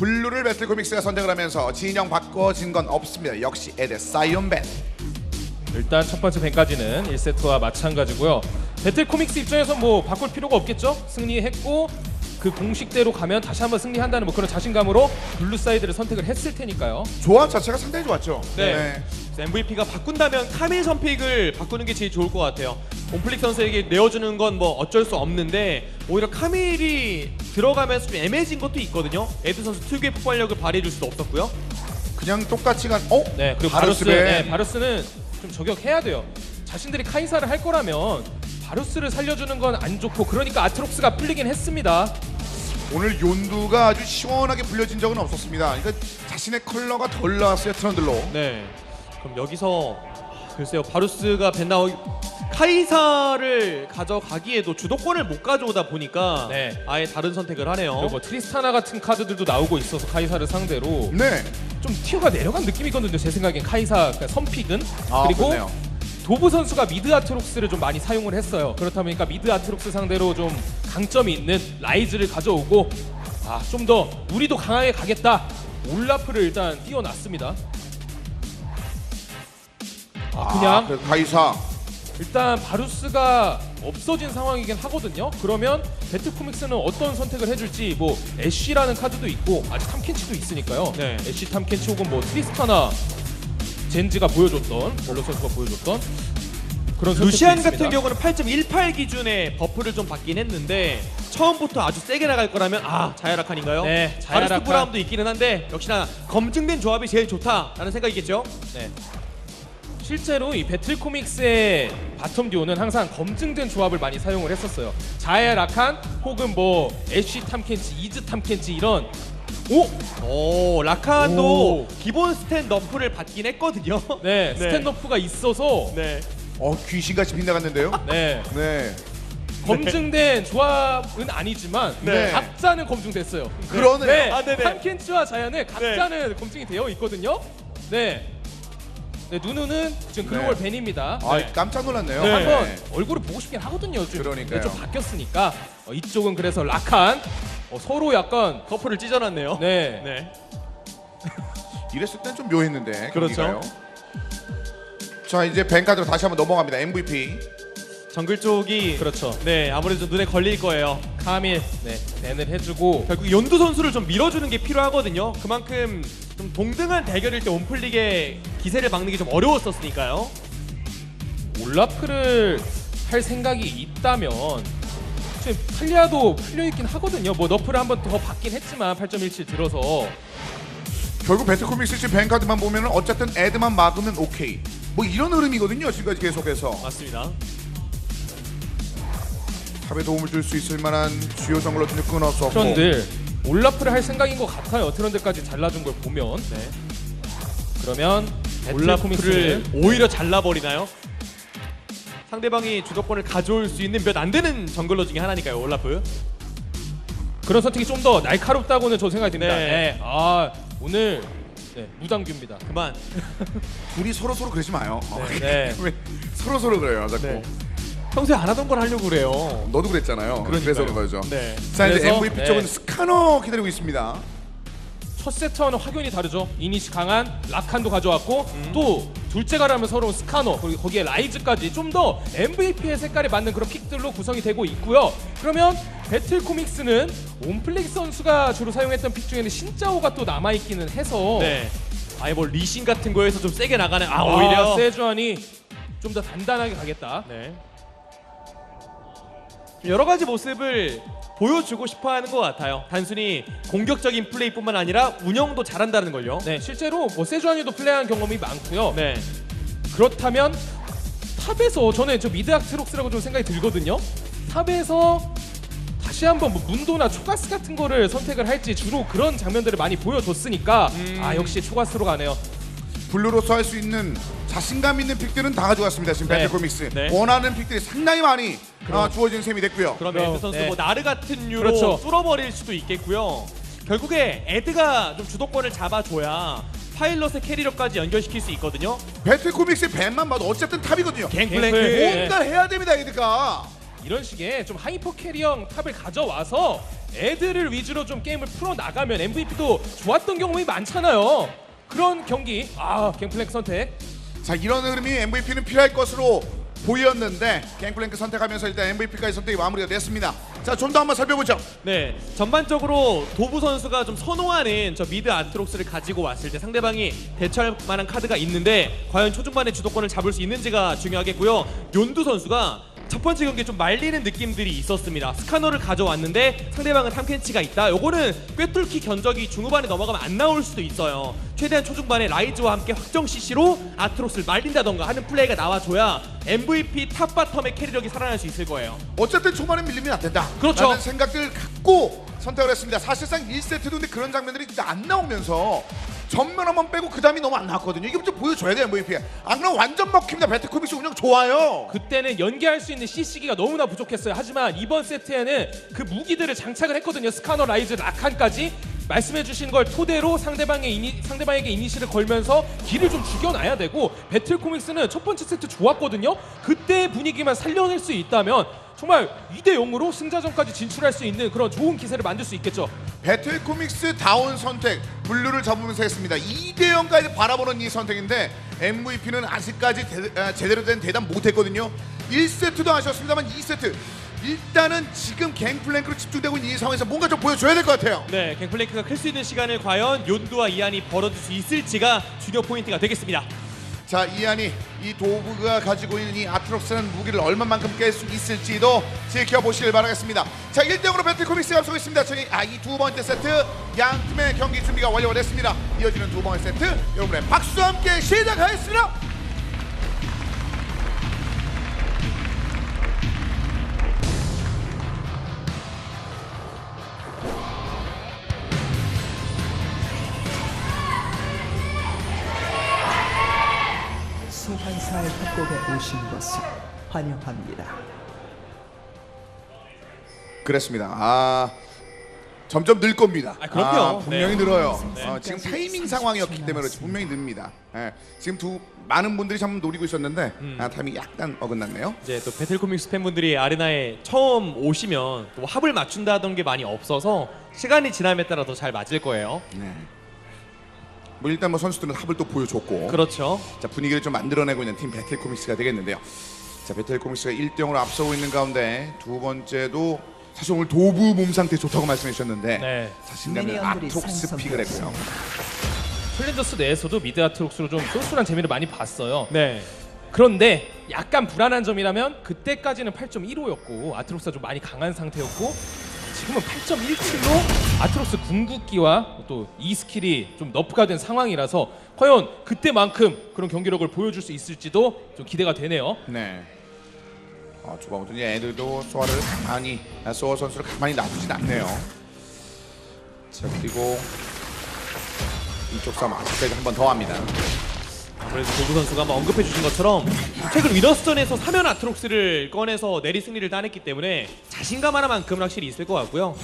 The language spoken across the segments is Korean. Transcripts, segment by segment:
블루를 배틀코믹스가 선택을 하면서 진영 바꿔진 건 없습니다. 역시 에데 사이온벤. 일단 첫 번째 밴까지는 1세트와 마찬가지고요. 배틀 코믹스 입장에서 뭐 바꿀 필요가 없겠죠. 승리했고 그 공식대로 가면 다시 한번 승리한다는 뭐 그런 자신감으로 블루 사이드를 선택을 했을 테니까요. 조합 자체가 상당히 좋았죠. 네. MVP가 바꾼다면 카밀 선픽을 바꾸는 게 제일 좋을 것 같아요. 온플릭 선수에게 내어주는 건 뭐 어쩔 수 없는데 오히려 카밀이 들어가면서 좀 애매해진 것도 있거든요. 에드 선수 특유의 폭발력을 발휘해줄 수도 없었고요. 그냥 똑같이 간. 네, 그리고 바루스, 바루스는 좀 저격해야 돼요. 자신들이 카이사를 할 거라면 바루스를 살려주는 건 안 좋고 그러니까 아트록스가 풀리긴 했습니다. 오늘 욘두가 아주 시원하게 불려진 적은 없었습니다. 그러니까 자신의 컬러가 덜 나왔어요, 트런들로. 네. 그럼 여기서 글쎄요, 바루스가 벤나우 카이사를 가져가기에도 주도권을 못 가져오다 보니까 네. 아예 다른 선택을 하네요. 그리고 뭐 트리스타나 같은 카드들도 나오고 있어서 카이사를 상대로 네. 좀 티어가 내려간 느낌이거든요. 제 생각엔 카이사 그러니까 선픽은. 그리고 그렇네요. 도브 선수가 미드 아트록스를 좀 많이 사용을 했어요. 그렇다 보니까 미드 아트록스 상대로 좀 강점이 있는 라이즈를 가져오고 좀 더 우리도 강하게 가겠다. 올라프를 일단 띄워놨습니다. 그냥 그 카이사. 일단 바루스가 없어진 상황이긴 하거든요. 그러면 배틀코믹스는 어떤 선택을 해줄지 뭐 애쉬라는 카드도 있고 아직 탐켄치도 있으니까요. 네. 애쉬 탐켄치 혹은 뭐 트리스타나 젠지가 보여줬던 블루 선수가 보여줬던 그런 선택도 루시안 있습니다. 같은 경우는 8.18 기준에 버프를 좀 받긴 했는데 처음부터 아주 세게 나갈 거라면 자야라칸인가요? 네, 바루스 자야라칸. 브라움도 있기는 한데 역시나 검증된 조합이 제일 좋다라는 생각이겠죠? 네. 실제로 이 배틀코믹스의 바텀 듀오는 항상 검증된 조합을 많이 사용을 했었어요. 자야 라칸 혹은 뭐 애쉬 탐켄치, 이즈 탐켄치 이런 라칸도 오. 기본 스탠 너프를 받긴 했거든요. 네, 스탠더프가 있어서 네. 귀신같이 빗나갔는데요. 네. 네. 검증된 조합은 아니지만 네. 각자는 검증됐어요. 그러네요. 네, 네네. 탐켄치와 자야는 각자는 검증이 되어 있거든요. 네. 네, 누누는 지금 글로벌 네. 밴입니다. 깜짝 놀랐네요. 네. 한번 얼굴을 보고 싶긴 하거든요. 좀, 그러니까요. 좀 바뀌었으니까 이쪽은 그래서 라칸 서로 약간 버프를 찢어놨네요. 네. 네. 이랬을 땐 좀 묘했는데. 그렇죠. 경기가요. 자, 이제 벤카드로 다시 한번 넘어갑니다. MVP. 정글 쪽이 그렇죠. 네, 아무래도 좀 눈에 걸릴 거예요. 카밀 밴을 해주고 결국 연두 선수를 좀 밀어주는 게 필요하거든요. 그만큼 좀 동등한 대결일 때 온플릭의 기세를 막는 게 좀 어려웠었으니까요. 올라프를 할 생각이 있다면 지금 탈리아도 풀려있긴 하거든요. 뭐 너프를 한 번 더 받긴 했지만 8.17 들어서 결국 배틀코믹스 지금 벤카드만 보면은 어쨌든 애드만 막으면 오케이. 뭐 이런 흐름이거든요. 지금까지 계속해서. 맞습니다. 탑에 도움을 줄 수 있을 만한 주요 정글로 좀 끊었었고. 트런들 올라프를 할 생각인 것 같아요. 트런들까지 잘라준 걸 보면 그러면 올라프를 배틀코믹스를 오히려 잘라버리나요? 상대방이 주도권을 가져올 수 있는 몇 안 되는 정글러 중에 하나니까요, 올라프. 그런 선택이 좀 더 날카롭다고는 저 생각이 듭니다. 네. 오늘 무당규입니다. 그만. 둘이 서로 그러지 마요. 네. 왜 서로 그래요, 자꾸. 네. 평소에 안 하던 걸 하려고 그래요. 너도 그랬잖아요. 그래서 그런 거죠. 네. 자, 이제 그래서, MVP 네. 쪽은 스카너 기다리고 있습니다. 첫 세트와는 확연히 다르죠. 이니시 강한 라칸도 가져왔고 또 둘째 가라면 서로 스카너 그리고 거기에 라이즈까지 좀 더 MVP의 색깔에 맞는 그런 픽들로 구성이 되고 있고요. 그러면 배틀코믹스는 온플릭 선수가 주로 사용했던 픽 중에는 신짜오가 또 남아있기는 해서 네. 아예 뭐 리신 같은 거에서 좀 세게 나가는 오히려 세주안이 좀 더 단단하게 가겠다. 네. 여러 가지 모습을 보여주고 싶어하는 것 같아요. 단순히 공격적인 플레이뿐만 아니라 운영도 잘한다는 걸요. 네, 실제로 뭐 세주안이도 플레이한 경험이 많고요. 네. 그렇다면 탑에서 저는 저 미드 아트록스라고 좀 생각이 들거든요. 탑에서 다시 한번 뭐 문도나 초가스 같은 거를 선택을 할지 주로 그런 장면들을 많이 보여줬으니까 역시 초가스로 가네요. 블루로서 할 수 있는 자신감 있는 픽들은 다 가져갔습니다. 지금 네. 배틀코믹스. 네. 원하는 픽들이 상당히 많이 주어진 셈이 됐고요. 그럼 그럼, 에드 선수 네. 뭐 나르 같은 유로 그렇죠. 뚫어버릴 수도 있겠고요. 결국에 에드가 좀 주도권을 잡아줘야 파일럿의 캐리력까지 연결시킬 수 있거든요. 배틀코믹스의 밴만 봐도 어쨌든 탑이거든요. 갱플랭크. 갱플랭크. 뭔가 해야 됩니다, 에드가. 이런 식의 좀 하이퍼 캐리형 탑을 가져와서 애들을 위주로 좀 게임을 풀어 나가면 MVP도 좋았던 경험이 많잖아요. 그런 경기 갱플랭크 선택. 자, 이런 흐름이 MVP는 필요할 것으로 보였는데 갱플랭크 선택하면서 일단 MVP까지 선택이 마무리가 됐습니다. 자, 좀 더 한번 살펴보죠. 네, 전반적으로 도부 선수가 좀 선호하는 저 미드 아트록스를 가지고 왔을 때 상대방이 대처할 만한 카드가 있는데 과연 초중반의 주도권을 잡을 수 있는지가 중요하겠고요. 욘두 선수가 첫 번째 경기에 좀 말리는 느낌들이 있었습니다. 스카너를 가져왔는데 상대방은 탐켄치가 있다. 요거는 꿰뚫기 견적이 중후반에 넘어가면 안 나올 수도 있어요. 최대한 초중반에 라이즈와 함께 확정 CC로 아트록스를 말린다던가 하는 플레이가 나와줘야 MVP 탑바텀의 캐리력이 살아날 수 있을 거예요. 어쨌든 초반에 밀리면 안 된다. 그렇죠. 라는 생각들 갖고 선택을 했습니다. 사실상 1세트도 근데 그런 장면들이 진짜 안 나오면서 전면 한번 빼고 그 다음이 너무 안 나왔거든요. 이거 좀 보여줘야 돼요, MVP. 안 그러면 완전 먹힙니다. 배틀코믹스 운영 좋아요. 그때는 연계할 수 있는 CC기가 너무나 부족했어요. 하지만 이번 세트에는 그 무기들을 장착을 했거든요. 스카너, 라이즈, 라칸까지 말씀해주신 걸 토대로 상대방에게 이니시를 걸면서 길을 좀 죽여놔야 되고, 배틀코믹스는 첫 번째 세트 좋았거든요. 그때 분위기만 살려낼 수 있다면 정말 2대0으로 승자전까지 진출할 수 있는 그런 좋은 기세를 만들 수 있겠죠. 배틀코믹스 다운 선택, 블루를 잡으면서 했습니다. 2대0까지 바라보는 이 선택인데 MVP는 아직까지 제대로 된 대답 못했거든요. 1세트도 아쉬웠습니다만 2세트 일단은 지금 갱플랭크로 집중되고 있는 이 상황에서 뭔가 좀 보여줘야 될 것 같아요. 네, 갱플랭크가 클 수 있는 시간을 과연 욘두와 이안이 벌어줄 수 있을지가 중요 포인트가 되겠습니다. 자, 이안이 이 도브가 가지고 있는 이 아트록스라는 무기를 얼마만큼 깰 수 있을지도 지켜보시길 바라겠습니다. 자, 1대0으로 배틀코믹스가 앞서고 있습니다. 저희 이 두 번째 세트 양 팀의 경기 준비가 완료가 됐습니다. 이어지는 두 번째 세트 여러분의 박수와 함께 시작하겠습니다. 소환사의 협곡에 오신 것을 환영합니다. 그렇습니다. 점점 늘 겁니다. 그럼요. 분명히 네. 늘어요. 네. 지금 타이밍 상황이었기 때문에 그렇지 분명히 늡니다. 지금 많은 분들이 참 노리고 있었는데 타이밍이 약간 어긋났네요. 이제 또 배틀코믹스 팬분들이 아레나에 처음 오시면 또 합을 맞춘다던 게 많이 없어서 시간이 지남에 따라 더 잘 맞을 거예요. 네. 뭐 일단 뭐 선수들은 합을 또 보여줬고, 그렇죠. 자, 분위기를 좀 만들어내고 있는 팀 배틀코믹스가 되겠는데요. 자, 배틀코믹스가 1대0으로 앞서고 있는 가운데 두 번째도 사실 오늘 도부 몸 상태 좋다고 말씀해 주셨는데 네. 자신감을 미니언들이 아트록스 픽을 했고요. 챌린저스 내에서도 미드 아트록스로 좀 쏠쏠한 재미를 많이 봤어요. 네. 그런데 약간 불안한 점이라면 그때까지는 8.15였고 아트록스가 좀 많이 강한 상태였고, 지금은 8.17로 아트록스 궁극기와 또 이 스킬이 좀 너프가 된 상황이라서 과연 그때만큼 그런 경기력을 보여줄 수 있을지도 좀 기대가 되네요. 네. 주방부터 이제 애들도 소아를 가만히 소아 선수를 가만히 놔두진 않네요. 자, 그리고 이쪽 싸움 아직까지 한 번 더 합니다. 아무래도 도구 선수가 한번 언급해 주신 것처럼 최근 위너스전에서 3연 아트록스를 꺼내서 내리 승리를 따냈기 때문에 자신감 하나만큼은 확실히 있을 것 같고요.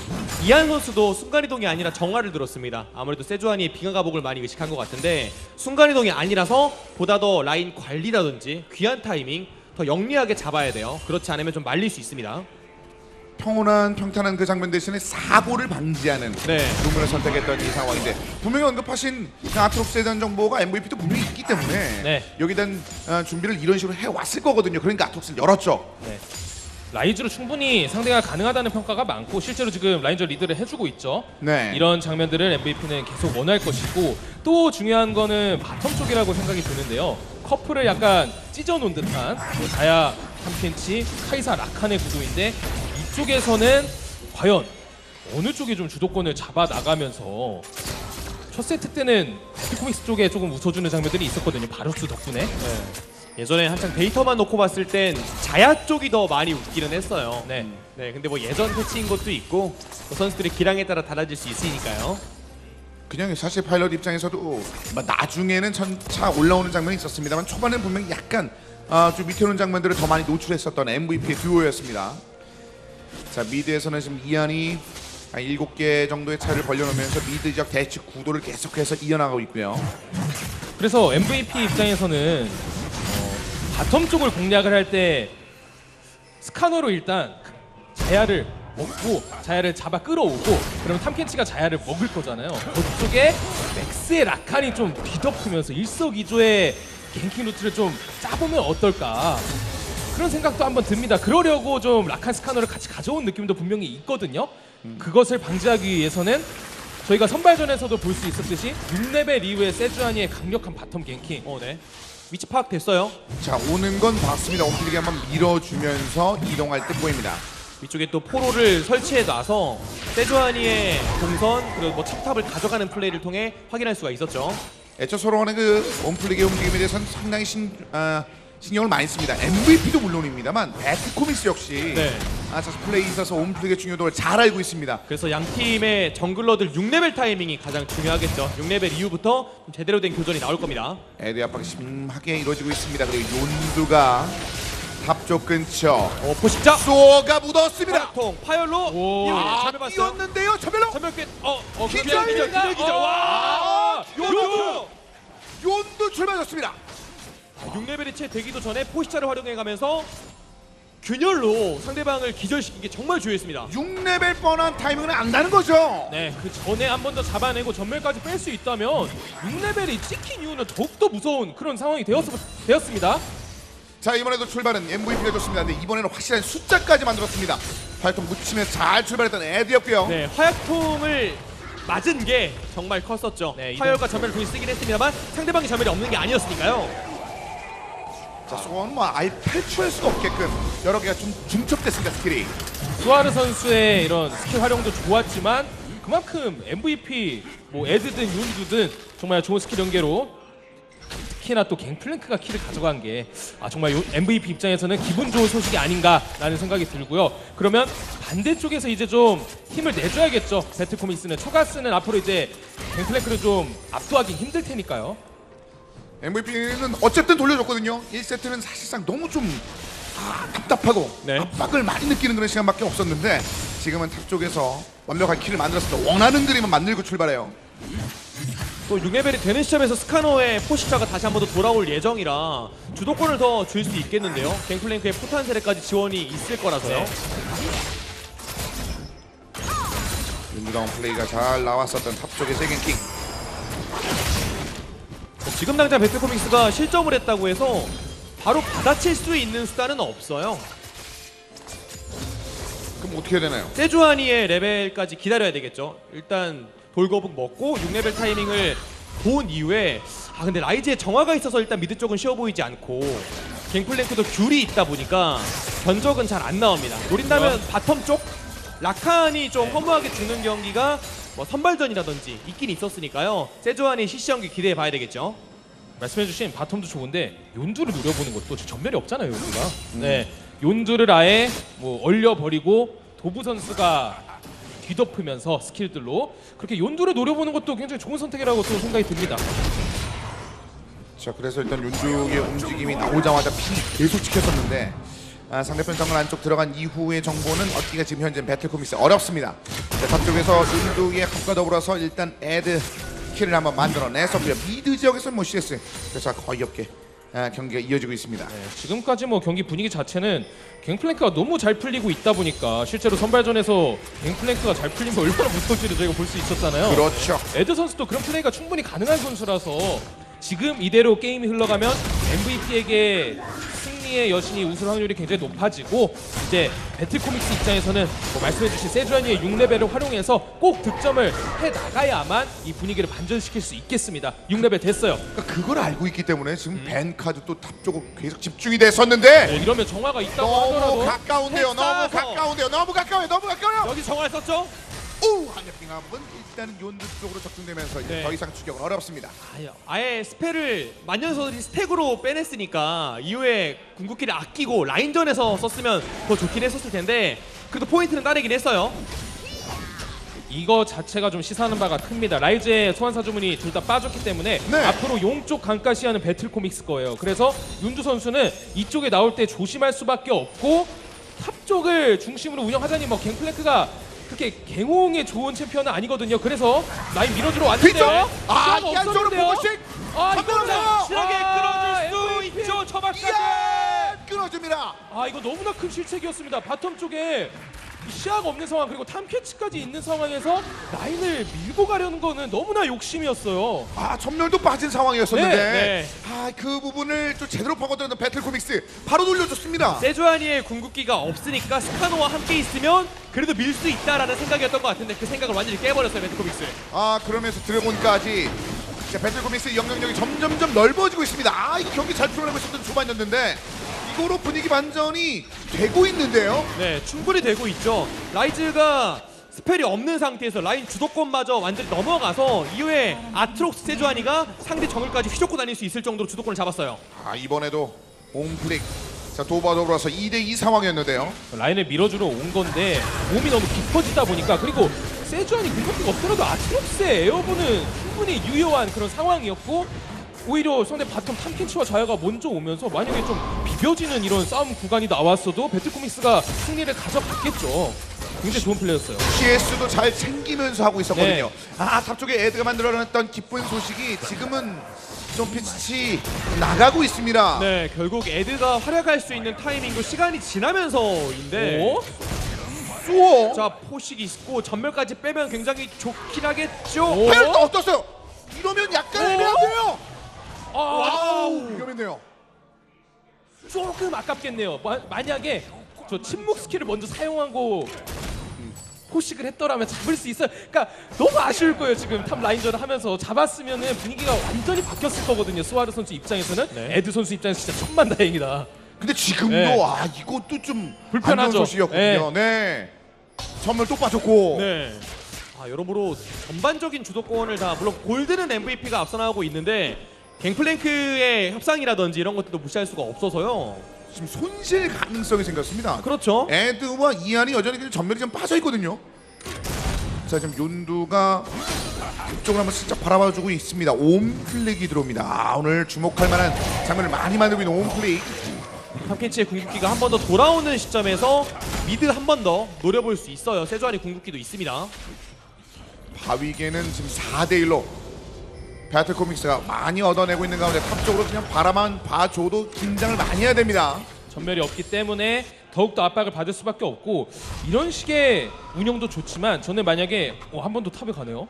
이한 선수도 순간이동이 아니라 정화를 들었습니다. 아무래도 세주안이의 비강 가복을 많이 의식한 것 같은데 순간이동이 아니라서 보다 더 라인 관리라든지 귀한 타이밍 더 영리하게 잡아야 돼요. 그렇지 않으면 좀 말릴 수 있습니다. 평탄한 그 장면 대신에 사고를 방지하는 루문을 선택했던 이 상황인데 분명히 언급하신 아트록스에 대한 정보가 MVP도 분명히 있기 때문에 여기에 대한 준비를 이런 식으로 해왔을 거거든요. 그러니까 아트록스를 열었죠. 네. 라이즈로 충분히 상대가 가능하다는 평가가 많고 실제로 지금 라인저 리드를 해주고 있죠. 네. 이런 장면들을 MVP는 계속 원할 것이고, 또 중요한 거는 바텀 쪽이라고 생각이 드는데요. 커플을 약간 찢어놓은 듯한 다야, 탐켄치, 카이사, 라칸의 구도인데 이쪽에서는 과연 어느 쪽이 좀 주도권을 잡아 나가면서 첫 세트 때는 배틀코믹스 쪽에 조금 웃어주는 장면들이 있었거든요. 바루스 덕분에. 예전에 한창 데이터만 놓고 봤을 땐 자야 쪽이 더 많이 웃기는 했어요. 네. 근데 뭐 예전 패치인 것도 있고 또 선수들의 기량에 따라 달라질 수 있으니까요. 그냥 사실 파일럿 입장에서도 나중에는 천차 올라오는 장면이 있었습니다만 초반에는 분명히 약간 좀 밑에 오는 장면들을 더 많이 노출했었던 MVP의 듀오였습니다. 자, 미드에서는 지금 이안이 7개 정도의 차를 벌려놓으면서 미드 지역 대치 구도를 계속해서 이어나가고 있고요. 그래서 MVP 입장에서는 바텀 쪽을 공략을 할 때 스카너로 일단 자야를 먹고 자야를 잡아 끌어오고 그러면 탐켄치가 자야를 먹을 거잖아요. 그쪽에 맥스의 라칸이 좀 뒤덮으면서 일석이조의 갱킹 루트를 좀 짜보면 어떨까 그런 생각도 한번 듭니다. 그러려고 좀 라칸 스카너를 같이 가져온 느낌도 분명히 있거든요. 그것을 방지하기 위해서는 저희가 선발전에서도 볼 수 있었듯이 6레벨 이후에 세주아니의 강력한 바텀 갱킹 네. 위치 파악 됐어요. 자, 오는 건 봤습니다. 옴플릭이 한번 밀어주면서 이동할 때 보입니다. 위쪽에 또 포로를 설치해 놔서 세주아니의 동선 그리고 뭐 탑탑을 가져가는 플레이를 통해 확인할 수가 있었죠. 애초 서로 간의 그 옴플릭의 움직임에 대해서는 상당히 신경을 많이 씁니다. MVP도 물론입니다만 배트코믹스 역시 네. 자신 플레이에 있어서 옴플릭의 중요도를 잘 알고 있습니다. 그래서 양 팀의 정글러들 6레벨 타이밍이 가장 중요하겠죠. 6레벨 이후부터 좀 제대로 된 교전이 나올 겁니다. 에드의 압박이 심하게 이루어지고 있습니다. 그리고 윤두가 탑쪽 근처 포식자 쏘가 묻었습니다. 파이통 파열로 전멸 봤어요. 뛰었는데요. 전멸로 전멸 끝. 기절! 와! 윤두 출발했습니다. 6레벨이 채 되기도 전에 포식자를 활용해가면서 균열로 상대방을 기절시킨 게 정말 중요했습니다. 6레벨 뻔한 타이밍은 안다는 거죠. 네, 그 전에 한 번 더 잡아내고 전멸까지 뺄 수 있다면 6레벨이 찍힌 이유는 더욱더 무서운 그런 상황이 되었습니다. 자, 이번에도 출발은 MVP가 좋습니다. 근데 이번에는 확실한 숫자까지 만들었습니다. 발톱 묻히면서 잘 출발했던 에드였고요. 네, 화약통을 맞은 게 정말 컸었죠. 네, 화열과 전멸을 동시에 쓰긴 했습니다만 상대방이 전멸이 없는 게 아니었으니까요. 자, 소원은 뭐 아예 탈출할 수가 없게끔 여러 개가 좀 중첩됐습니다. 스킬이. 수아르 선수의 이런 스킬 활용도 좋았지만 그만큼 MVP 뭐 에드든 윤두든 정말 좋은 스킬 연계로 특히나 또 갱플랭크가 키를 가져간 게 정말 MVP 입장에서는 기분 좋은 소식이 아닌가라는 생각이 들고요. 그러면 반대쪽에서 이제 좀 힘을 내줘야겠죠. 배틀코믹스는 초가스는 앞으로 이제 갱플랭크를 좀 압도하기 힘들 테니까요. MVP는 어쨌든 돌려줬거든요. 1세트는 사실상 너무 좀 답답하고 네. 압박을 많이 느끼는 그런 시간밖에 없었는데 지금은 탑 쪽에서 완벽한 킬을 만들었습니다. 원하는 그림은 만들고 출발해요. 또 6레벨이 되는 시점에서 스카노의 포식자가 다시 한 번 더 돌아올 예정이라 주도권을 더 줄 수 있겠는데요. 갱플랭크의 포탄 세례까지 지원이 있을 거라서요. 윤두다운 플레이가 잘 나왔었던 탑 쪽의 세갱킹. 지금 당장 배틀코믹스가 실점을 했다고 해서 바로 받아칠 수 있는 수단은 없어요. 그럼 어떻게 해야 되나요? 세주아니의 레벨까지 기다려야 되겠죠. 일단 돌거북 먹고 6레벨 타이밍을 본 이후에 근데 라이즈의 정화가 있어서 일단 미드 쪽은 쉬워 보이지 않고 갱플랭크도 귤이 있다 보니까 견적은 잘 안 나옵니다. 노린다면 바텀 쪽 라칸이 좀 허무하게 죽는 경기가 뭐 선발전이라든지 있긴 있었으니까요. 세주아니 CC 연기 기대해 봐야 되겠죠. 말씀해주신 바텀도 좋은데 욘두를 노려보는 것도 지금 전멸이 없잖아요. 욘두가. 네, 욘두를 아예 뭐 얼려버리고 도부 선수가 뒤덮으면서 스킬들로 그렇게 욘두를 노려보는 것도 굉장히 좋은 선택이라고 또 생각이 듭니다. 자, 그래서 일단 윤두의 움직임이 나오자마자 피 계속 찍혔었는데 상대편 정글 안쪽 들어간 이후의 정보는 얻기가 지금 현재 배틀코믹스 어렵습니다. 자, 탑 쪽에서 윤두의 컵과 더불어서 일단 에드 킬을 한번 만들어냈었고요. 미드 지역에서는 뭐 CS 그래서 거의 없게 경기가 이어지고 있습니다. 네, 지금까지 뭐 경기 분위기 자체는 갱플랭크가 너무 잘 풀리고 있다 보니까 실제로 선발전에서 갱플랭크가 잘 풀리면 얼마나 무서울지를 저희가 볼 수 있었잖아요. 그렇죠. 에드 선수도 그런 플레이가 충분히 가능한 선수라서 지금 이대로 게임이 흘러가면 MVP에게 승리의 여신이 웃을 확률이 굉장히 높아지고 이제 배틀코믹스 입장에서는 뭐 말씀해주신 세주아니의 6레벨을 활용해서 꼭 득점을 해나가야만 이 분위기를 반전시킬 수 있겠습니다. 6레벨 됐어요. 그러니까 그걸 알고 있기 때문에 지금 벤 카드 또 탑 쪽으로 계속 집중이 됐었는데 이러면 정화가 있다고 너무 하더라도 가까운데요. 너무 패스하고. 가까운데요. 너무 가까워요. 너무 가까워요. 여기 정화 썼죠? 오! 한대핑 한번 일단은 윤두 쪽으로 접근되면서 이제 네. 더 이상 추격은 어렵습니다. 아예 스펠을 만년서들이 스택으로 빼냈으니까 이후에 궁극기를 아끼고 라인전에서 썼으면 더 좋긴 했었을 텐데 그래도 포인트는 따내긴 했어요. 이거 자체가 좀 시사하는 바가 큽니다. 라이즈의 소환사 주문이 둘 다 빠졌기 때문에 네. 앞으로 용 쪽 강가시하는 배틀코믹스 거예요. 그래서 윤두 선수는 이쪽에 나올 때 조심할 수밖에 없고 탑 쪽을 중심으로 운영하자니 뭐 갱플랭크가 그렇게 갱홍에 좋은 챔피언은 아니거든요. 그래서 라인 밀어주러 왔는데요. 뒤쪽! 아, 시야가 이 안쪽으로 없었는데요. 보고씩! 이거는 잡아내요! 확실하게 끌어줄 수 MVP. 있죠. 초반까지. 예! 끊어줍니다. 이거 너무나 큰 실책이었습니다. 바텀 쪽에 시야가 없는 상황 그리고 탐캐치까지 있는 상황에서 라인을 밀고 가려는 거는 너무나 욕심이었어요. 아 전멸도 빠진 상황이었었는데 네. 그 부분을 좀 제대로 파고드는 배틀 코믹스 바로 돌려줬습니다. 세주아니의 궁극기가 없으니까 스카노와 함께 있으면 그래도 밀 수 있다라는 생각이었던 것 같은데 그 생각을 완전히 깨버렸어요 매트코믹스. 그러면서 드래곤까지 배틀 코믹스 영향력이 점점점 넓어지고 있습니다. 이거 경기 잘 풀어내고 있었던 초반이었는데 이거로 분위기 반전이 되고 있는데요. 네, 충분히 되고 있죠. 라이즈가 스펠이 없는 상태에서 라인 주도권마저 완전히 넘어가서 이후에 아트록스 세주아니가 상대 정글까지 휘젓고 다닐 수 있을 정도로 주도권을 잡았어요. 이번에도 옹플릭 도바 더불어서 2대2 상황이었는데요. 라인을 밀어주러 온 건데 몸이 너무 깊어지다 보니까 그리고 세주안이 궁극기가 없더라도 아트록스의 에어본은 충분히 유효한 그런 상황이었고 오히려 상대 바텀 탐켄치와 자야가 먼저 오면서 만약에 좀 비벼지는 이런 싸움 구간이 나왔어도 배틀코믹스가 승리를 가져갔겠죠. 굉장히 좋은 플레이였어요. CS도 잘 챙기면서 하고 있었거든요. 네. 탑 쪽에 에드가 만들어냈던 기쁜 소식이 지금은 좀 빛이 나가고 있습니다. 네, 결국 에드가 활약할 수 있는 타이밍도 시간이 지나면서인데 오? 쏘! 자, 포식이 있고 전멸까지 빼면 굉장히 좋긴 하겠죠. 오? 파이어 어떻어요? 이러면 약간 오? 애매한데요. 와우. 위험했네요. 조금 아깝겠네요. 만약에 저 침묵 스킬을 먼저 사용하고 포식을 했더라면 잡을 수 있어요. 그러니까 너무 아쉬울 거예요. 지금 탑 라인전을 하면서 잡았으면은 분위기가 완전히 바뀌었을 거거든요. 스와르 선수 입장에서는 네. 에드 선수 입장에서 진짜 천만다행이다. 근데 지금도 네. 이것도 좀 불편하죠. 안 좋은 소식이었거든요. 네. 전멸 또 빠졌고. 네. 여러모로 전반적인 주도권을 다 물론 골드는 MVP가 앞서 나가고 있는데 갱플랭크의 협상이라든지 이런 것들도 무시할 수가 없어서요. 지금 손실 가능성이 생겼습니다. 그렇죠. 에드와 이안이 여전히 전멸이 좀 빠져 있거든요. 자 지금 윤두가 이쪽을 한번 슬쩍 바라봐주고 있습니다. 옴플릭이 들어옵니다. 오늘 주목할 만한 장면을 많이 만들고 있는 옴플릭. 탐켄치의 궁극기가 한 번 더 돌아오는 시점에서 미드 한 번 더 노려볼 수 있어요. 세주아니 궁극기도 있습니다. 바위계는 지금 4대1로 배틀 코믹스가 많이 얻어내고 있는 가운데 탑 쪽으로 그냥 바라만 봐줘도 긴장을 많이 해야 됩니다. 전멸이 없기 때문에 더욱더 압박을 받을 수밖에 없고 이런 식의 운영도 좋지만 저는 만약에 한 번 더 탑에 가네요.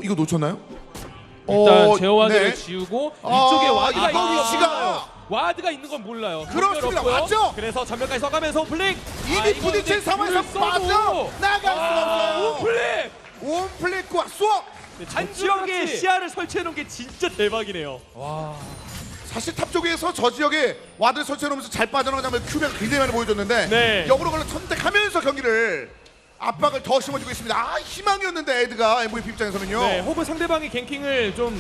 이거 놓쳤나요? 일단 제어와드를 네. 지우고 이쪽에 와드가 이거 있는 건 위치가! 몰라요. 와드가 있는 건 몰라요. 그렇습니다. 전멸 없고요. 맞죠? 그래서 전멸까지 써가면서 블링! 이미 이거 부딪힌 근데 상황에서 줄 써도- 빠져 나갈 수 없어요. 오플릭! 옴플릭과 수업. 한 지역에 시야를 설치해놓은 게 진짜 대박이네요. 와. 사실 탑 쪽에서 저 지역에 와드를 설치해놓으면서 잘 빠져나가는 장면 큐베가 굉장히 많이 보여줬는데 네. 역으로 걸로 선택하면서 경기를 압박을 더 심어주고 있습니다. 희망이었는데 에드가 MVP 입장에서는요. 네, 혹은 상대방의 갱킹을 좀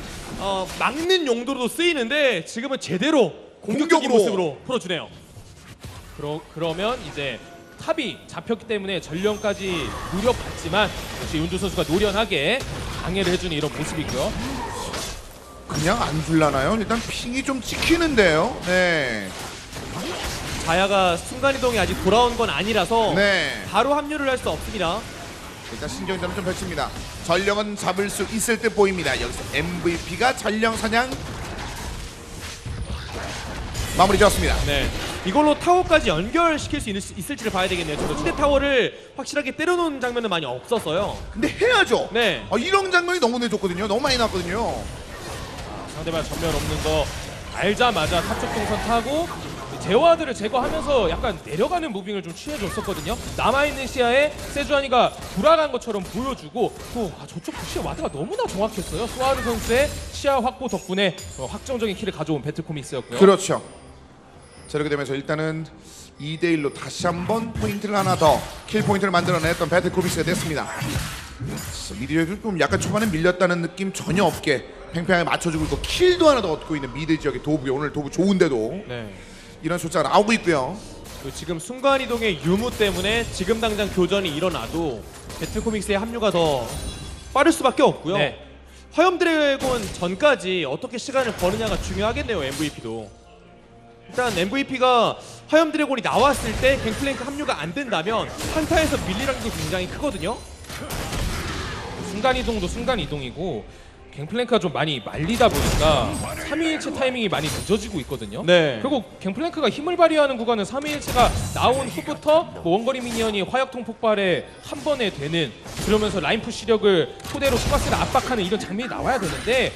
막는 용도로도 쓰이는데 지금은 제대로 공격적인 공격으로. 모습으로 풀어주네요. 그러면 이제 탑이 잡혔기 때문에 전령까지 노려봤지만 역시 윤두 선수가 노련하게 방해를 해주는 이런 모습이고요. 그냥 안 줄라나요? 일단 핑이 좀 찍히는데요. 네. 자야가 순간이동이 아직 돌아온 건 아니라서 네. 바로 합류를 할 수 없습니다. 일단 신경전은 좀 펼칩니다. 전령은 잡을 수 있을 듯 보입니다. 여기서 MVP가 전령 사냥 마무리 지었습니다. 네, 이걸로 타워까지 연결시킬 수 있을지를 봐야 되겠네요. 저도 상대 타워를 확실하게 때려놓은 장면은 많이 없어서요. 근데 해야죠. 네. 이런 장면이 너무 내줬거든요. 너무 많이 나왔거든요. 상대방 전면 없는 거 알자마자 탑쪽 동선 타고 제어와드를 제거하면서 약간 내려가는 무빙을 좀 취해줬었거든요. 남아있는 시야에 세주아니가 돌아간 것처럼 보여주고 또 저쪽 시야 와드가 너무나 정확했어요. 수아르 선수의 시야 확보 덕분에 확정적인 킬을 가져온 배틀코믹스였고요. 그렇죠. 자, 이렇게 되면서 일단은 2대1로 다시 한번 포인트를 하나 더 킬 포인트를 만들어냈던 배틀 코믹스가 됐습니다. 미드에도 좀 약간 초반에 밀렸다는 느낌 전혀 없게 팽팽하게 맞춰주고 있고 킬도 하나 더 얻고 있는 미드 지역의 도부. 오늘 도부 좋은데도 네. 이런 숫자가 나오고 있고요. 그리고 지금 순간이동의 유무 때문에 지금 당장 교전이 일어나도 배틀코믹스의 합류가 더 빠를 수밖에 없고요. 네. 화염 드래곤 전까지 어떻게 시간을 버느냐가 중요하겠네요. MVP도. 일단 MVP가 화염 드래곤이 나왔을 때 갱플랭크 합류가 안 된다면 한타에서 밀리라는 게 굉장히 크거든요. 순간이동도 순간이동이고 갱플랭크가 좀 많이 말리다 보니까 3위일체 타이밍이 많이 늦어지고 있거든요. 네. 그리고 갱플랭크가 힘을 발휘하는 구간은 3위일체가 나온 후부터 뭐 원거리 미니언이 화약통 폭발에 한 번에 되는, 그러면서 라인 푸시력을 토대로 소가스를 압박하는 이런 장면이 나와야 되는데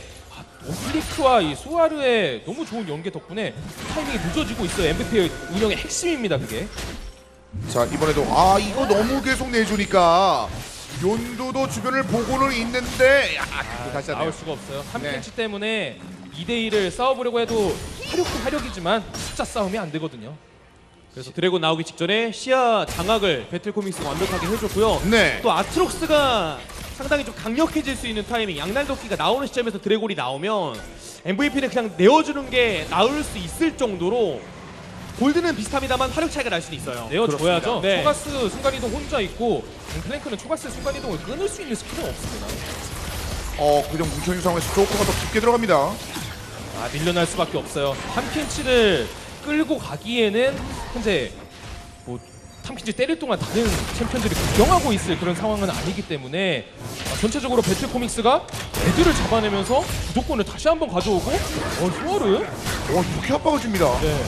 오플리크와 이 수아르의 너무 좋은 연계 덕분에 타이밍이 늦어지고 있어요. MVP의 운영의 핵심입니다, 그게. 자 이번에도 이거 너무 계속 내주니까 윤두도 주변을 보고는 있는데 그거 다시 나올 하네요. 수가 없어요. 3캔치 네. 때문에 2대2를 싸워보려고 해도 화력도 화력이지만 숫자 싸움이 안 되거든요. 그래서 드래곤 나오기 직전에 시야 장악을 배틀코믹스가 완벽하게 해줬고요. 네. 또 아트록스가 상당히 좀 강력해질 수 있는 타이밍, 양날도끼가 나오는 시점에서 드래곤이 나오면 MVP는 그냥 내어주는 게 나을 수 있을 정도로 골드는 비슷합니다만 화력 차이가 날 수는 있어요. 내어줘야죠. 네. 초가스 순간이동 혼자 있고 갱플랭크는 초가스 순간이동을 끊을 수 있는 스킬은 없습니다. 그냥 뭉쳐있는 상황에서 조커가 더 깊게 들어갑니다. 밀려날 수밖에 없어요. 탐켄치를 끌고 가기에는 현재 뭐 탐켄치 때릴 동안 다른 챔피언들이 구경하고 있을 그런 상황은 아니기 때문에 전체적으로 배틀코믹스가 애들을 잡아내면서 주도권을 다시 한번 가져오고 수아르? 이렇게 압박을 줍니다. 네.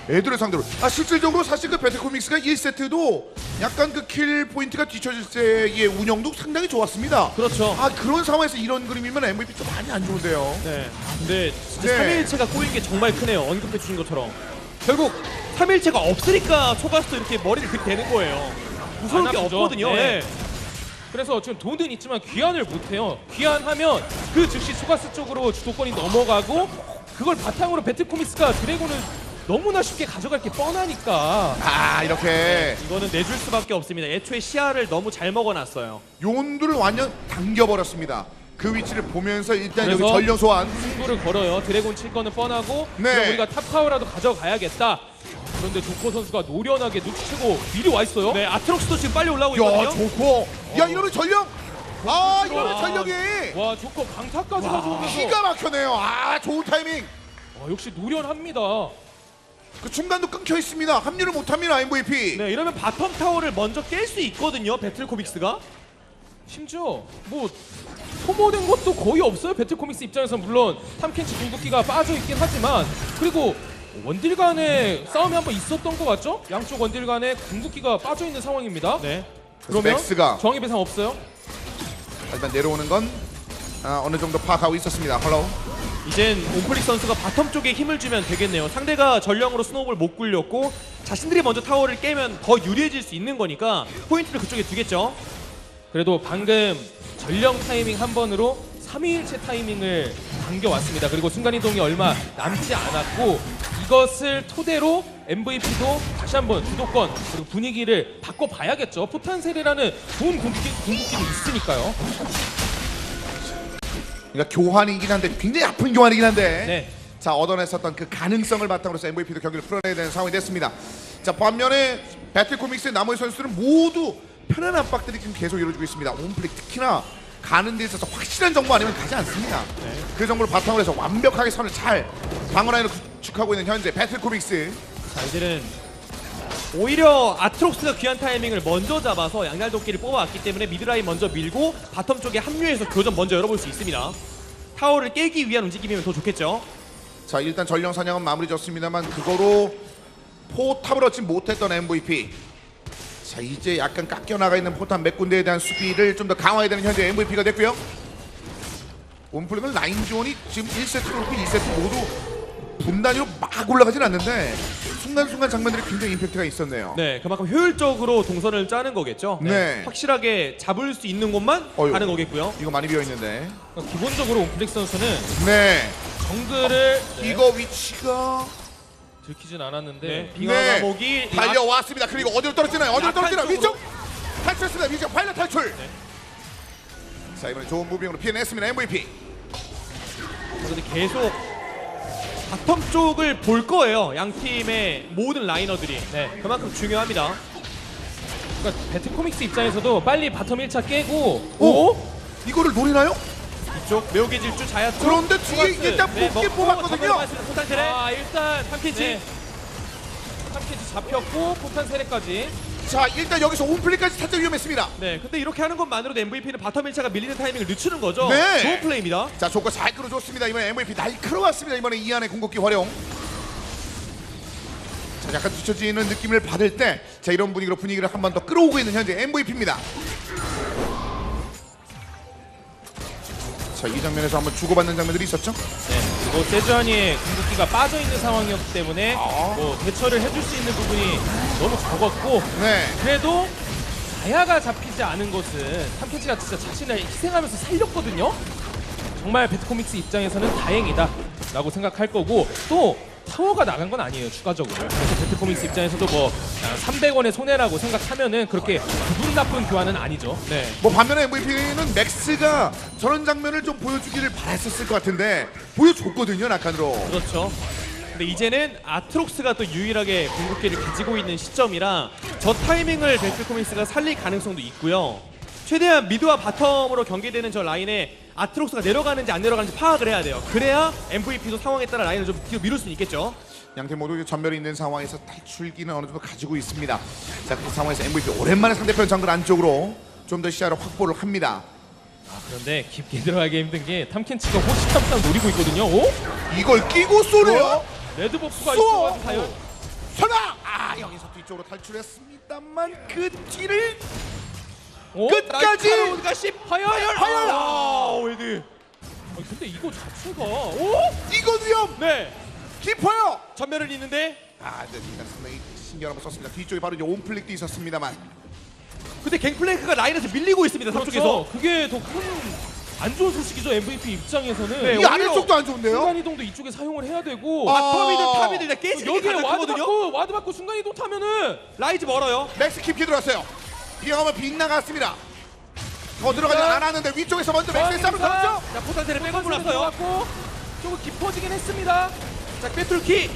애들을 상대로. 실질적으로 사실 그 배틀코믹스가 1세트도 약간 그 킬 포인트가 뒤쳐질 때의 운영도 상당히 좋았습니다. 그렇죠. 그런 상황에서 이런 그림이면 MVP 좀 많이 안 좋은데요. 네. 근데 진짜 네. 3일체가 꼬인 게 정말 크네요. 언급해 주신 것처럼. 결국 3일체가 없으니까 초가스도 이렇게 머리를 들이대는 거예요. 무서울 안 게 아프죠? 없거든요. 네. 네. 그래서 지금 돈은 있지만 귀환을 못해요. 귀환하면 그 즉시 초가스 쪽으로 주도권이 넘어가고 그걸 바탕으로 배틀코믹스가 드래곤을 너무나 쉽게 가져갈 게 뻔하니까. 이렇게 이거는 내줄 수밖에 없습니다. 애초에 시야를 너무 잘 먹어놨어요. 용두를 완전 당겨버렸습니다. 그 위치를 보면서 일단 여기 그래서 전령 소환. 승부를 걸어요. 드래곤 칠 거는 뻔하고 네. 그럼 우리가 탑타워라도 가져가야겠다. 그런데 조코 선수가 노련하게 눈치채고 미리 와 있어요. 네, 아트록스도 지금 빨리 올라오고 야 있거든요. 좋고. 이러면 전령. 이러면 전령이 와 조코 강타까지 가져오면서 기가 막혀네요. 좋은 타이밍. 역시 노련합니다. 그 중간도 끊겨 있습니다. 합류를 못합니다 MVP. 네, 이러면 바텀 타워를 먼저 깰 수 있거든요. 배틀코믹스가. 심지어 뭐 소모된 것도 거의 없어요. 배틀코믹스 입장에서 물론 탐켄치 궁극기가 빠져 있긴 하지만 그리고 원딜 간의 싸움이 한번 있었던 것 같죠? 양쪽 원딜 간에 궁극기가 빠져 있는 상황입니다. 네. 그러면 맥스가 정의 배상 없어요. 하지만 내려오는 건 어느 정도 파악하고 있었습니다. 헐로우. 이젠 온플릭 선수가 바텀 쪽에 힘을 주면 되겠네요. 상대가 전령으로 스노우볼 못 굴렸고 자신들이 먼저 타워를 깨면 더 유리해질 수 있는 거니까 포인트를 그쪽에 두겠죠. 그래도 방금 전령 타이밍 한 번으로 3위일체 타이밍을 당겨왔습니다. 그리고 순간이동이 얼마 남지 않았고 이것을 토대로 MVP도 다시 한번 주도권 그리고 분위기를 바꿔봐야겠죠. 포탄 세례라는 좋은 궁극기도 있으니까요. 그러니까 교환이긴 한데 굉장히 아픈 교환이긴 한데 네. 자 얻어냈었던 그 가능성을 바탕으로 해서 MVP도 경기를 풀어내야 되는 상황이 됐습니다. 자 반면에 배틀코믹스의 나머지 선수들은 모두 편한 압박들이 지금 계속 이루어지고 있습니다. 온플릭 특히나 가는 데 있어서 확실한 정보 아니면 가지 않습니다. 그 정보를 바탕으로 해서 완벽하게 선을 잘 방어라인을 구축하고 있는 현재 배틀코믹스. 자, 이제는 오히려 아트록스가 귀한 타이밍을 먼저 잡아서 양날도끼를 뽑아왔기 때문에 미드라인 먼저 밀고 바텀 쪽에 합류해서 교전 먼저 열어볼 수 있습니다. 타워를 깨기 위한 움직임이면 더 좋겠죠. 자 일단 전령 사냥은 마무리 졌습니다만 그거로 포탑을 얻지 못했던 MVP. 자 이제 약간 깎여나가 있는 포탑 몇 군데에 대한 수비를 좀 더 강화해야 되는 현재 MVP가 됐고요. 온플릭은 라인 지원이 지금 1세트 그렇고 2세트 모두 분단위로 막 올라가진 않는데 순간순간 장면들이 굉장히 임팩트가 있었네요. 네, 그만큼 효율적으로 동선을 짜는 거겠죠. 네. 확실하게 잡을 수 있는 곳만 가는 거겠고요. 이거 많이 비어있는데 그러니까 기본적으로 온플릭 선수는 네 정글을 이거 위치가 들키진 않았는데 네, 빙하가 목이 달려왔습니다. 그리고 어디로 떨어지나요? 어디로 약한 떨어지나요? 쪽으로. 위쪽 탈출했습니다. 위쪽 파일럿 탈출. 자 이번에 좋은 무빙으로 피해냈습니다. MVP. 근데 계속 바텀 쪽을 볼 거예요. 양 팀의 모든 라이너들이. 네. 그만큼 중요합니다. 그러니까 배틀코믹스 입장에서도 빨리 바텀 1차 깨고 이거를 노리나요? 이쪽 매우개 질주 자야 쪽. 그런데 뒤에 일단 뽑긴 뽑았거든요. 포탄 테레. 일단 탐켄치. 탐켄치 잡혔고 포탄 세례까지 자 일단 여기서 온플레이까지 살짝 위험했습니다. 네, 근데 이렇게 하는 것만으로도 MVP는 바텀 1차가 밀리는 타이밍을 늦추는 거죠. 네. 좋은 플레이입니다. 자 조커 잘 끌어줬습니다. 이번에 MVP 날카로웠습니다. 이번에 이안의 궁극기 활용. 자 약간 뒤처지는 느낌을 받을 때 자 이런 분위기로 분위기를 한 번 더 끌어오고 있는 현재 MVP입니다. 자 이 장면에서 한번 주고받는 장면들이 있었죠. 네, 그리고 세주아니의 궁극기가 빠져 있는 상황이었기 때문에 뭐 대처를 해줄 수 있는 부분이 너무 적었고 네. 그래도 자야가 잡히지 않은 것은 탐켄치가 진짜 자신을 희생하면서 살렸거든요. 정말 배트코믹스 입장에서는 다행이다라고 생각할 거고 또 타워가 나간 건 아니에요 추가적으로. 그래서 배트코믹스 입장에서도 뭐 300원의 손해라고 생각하면은 그렇게 기분 나쁜 교환은 아니죠. 네. 뭐 반면에 MVP는 맥스가 저런 장면을 좀 보여주기를 바랬었을 것 같은데 보여줬거든요 낙한으로. 그렇죠. 근데 이제는 아트록스가 또 유일하게 궁극기를 가지고 있는 시점이라 저 타이밍을 배틀코믹스가 살릴 가능성도 있고요. 최대한 미드와 바텀으로 경기되는 저 라인에 아트록스가 내려가는지 안 내려가는지 파악을 해야 돼요. 그래야 MVP도 상황에 따라 라인을 좀 뒤로 미룰 수는 있겠죠. 양팀 모두 전멸이 있는 상황에서 탈출기는 어느 정도 가지고 있습니다. 자, 그 상황에서 MVP 오랜만에 상대편 정글 안쪽으로 좀 더 시야를 확보를 합니다. 그런데 깊게 들어가기 힘든 게 탐켄치가 호시탐탐 노리고 있거든요. 오? 이걸 끼고 쏘네요. 레드 버프가 쏘! 있어가지고 과연 설마! 아 여기서 뒤쪽으로 탈출했습니다만 그 뒤를 오? 끝까지! 카로가 10 하열! 하열! 아, 웨드. 아니, 근데 이거 자체가 오? 이건 위험! 네. 깊어요! 전멸은 있는데 아, 네, 일단 상당히 신경 한번 썼습니다. 뒤쪽에 바로 이제 온플릭도 있었습니다만 근데 갱플랭크가 라인에서 밀리고 있습니다. 그렇죠. 삼쪽에서. 그게 더 큰 안 좋은 소식이죠 MVP 입장에서는. 네, 이 오히려 아래쪽도 안 좋은데요? 순간 이동도 이쪽에 사용을 해야 되고 바텀이든 탑이든 그냥 깨지는 게 여기에 가장 와드 크거든요. 받고 와드 받고 순간 이동 타면은 라이즈 멀어요. 맥스 깊게 들어왔어요. 비행하면 빗나갔습니다. 더 들어가지 않았는데 위쪽에서 먼저 맥스의 싸움을 걸었죠? 자, 포탄테를 백업을 났어요. 들어갔고 조금 깊어지긴 했습니다. 자, 배틀키.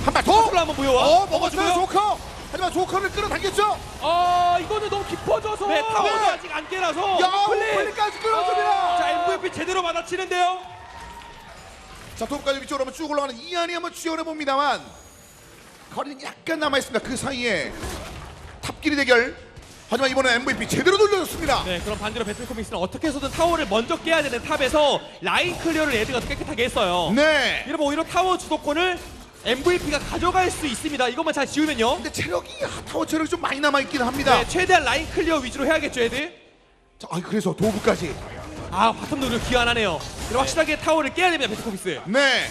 한 발 더! 로 한번 보여와. 먹었어요 조커! 하지만 조커를 끌어당겼죠? 아 이거는 너무 깊어져서. 네, 타워도 네. 아직 안 깨라서. 야, 플레이. 온플릭까지 끌어줍니다! 자, MVP 제대로 받아치는데요. 자, 톱까지 위쪽으로 한번 쭉 올라가는 이안이 한번 지원해 봅니다만 거리는 약간 남아있습니다. 그 사이에 탑끼리 대결. 하지만 이번엔 MVP 제대로 돌려줬습니다. 네, 그럼 반대로 배틀코믹스는 어떻게 해서든 타워를 먼저 깨야 되는 탑에서 라인 클리어를 레드가 깨끗하게 했어요. 네. 이러면 오히려 타워 주도권을 MVP가 가져갈 수 있습니다. 이것만 잘 지우면요. 근데 체력이 타워 체력이 좀 많이 남아있긴 합니다. 네, 최대한 라인 클리어 위주로 해야겠죠, 애들. 자, 그래서 도구까지. 아, 바텀도 오히려 기한하네요. 확실하게 타워를 깨야 됩니다, 배틀코믹스. 네.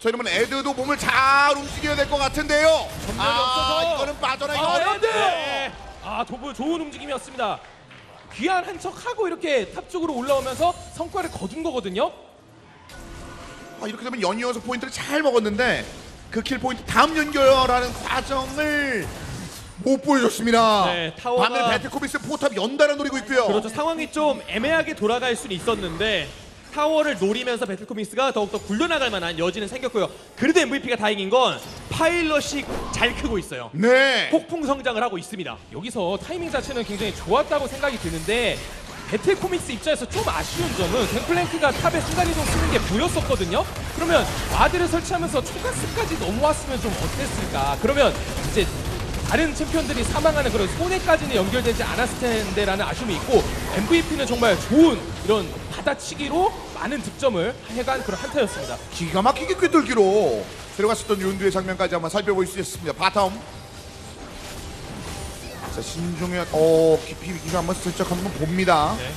자, 이러면 에드도 몸을 잘 움직여야 될 것 같은데요. 전멸이 없어서. 이거는 빠져나기 아, 어려운데요. 네. 아 도부 좋은 움직임이었습니다. 귀환한 척하고 이렇게 탑 쪽으로 올라오면서 성과를 거둔 거거든요. 이렇게 되면 연이어서 포인트를 잘 먹었는데 그 킬 포인트 다음 연결하는 과정을 못 보여줬습니다. 네, 타워가- 반면 배틀코믹스 포탑 연달아 노리고 있고요. 그렇죠. 상황이 좀 애매하게 돌아갈 수는 있었는데 타워를 노리면서 배틀코믹스가 더욱더 굴려나갈 만한 여지는 생겼고요. 그래도 MVP가 다행인 건 파일럿이 잘 크고 있어요. 네. 폭풍 성장을 하고 있습니다. 여기서 타이밍 자체는 굉장히 좋았다고 생각이 드는데 배틀 코믹스 입장에서 좀 아쉬운 점은 갱플랭크가 탑에 순간이동 쓰는 게 보였었거든요. 그러면 와드를 설치하면서 초가스까지 넘어왔으면 좀 어땠을까. 그러면 이제 다른 챔피언들이 사망하는 그런 손해까지는 연결되지 않았을 텐데라는 아쉬움이 있고 MVP는 정말 좋은 이런 받아치기로 많은 득점을 해간 그런 한타였습니다. 기가 막히게 꿰뚫기로 들어갔었던 윤두의 장면까지 한번 살펴볼 수 있습니다. 바텀. 자, 신종현 깊이 한번 슬쩍 한번 봅니다. 네.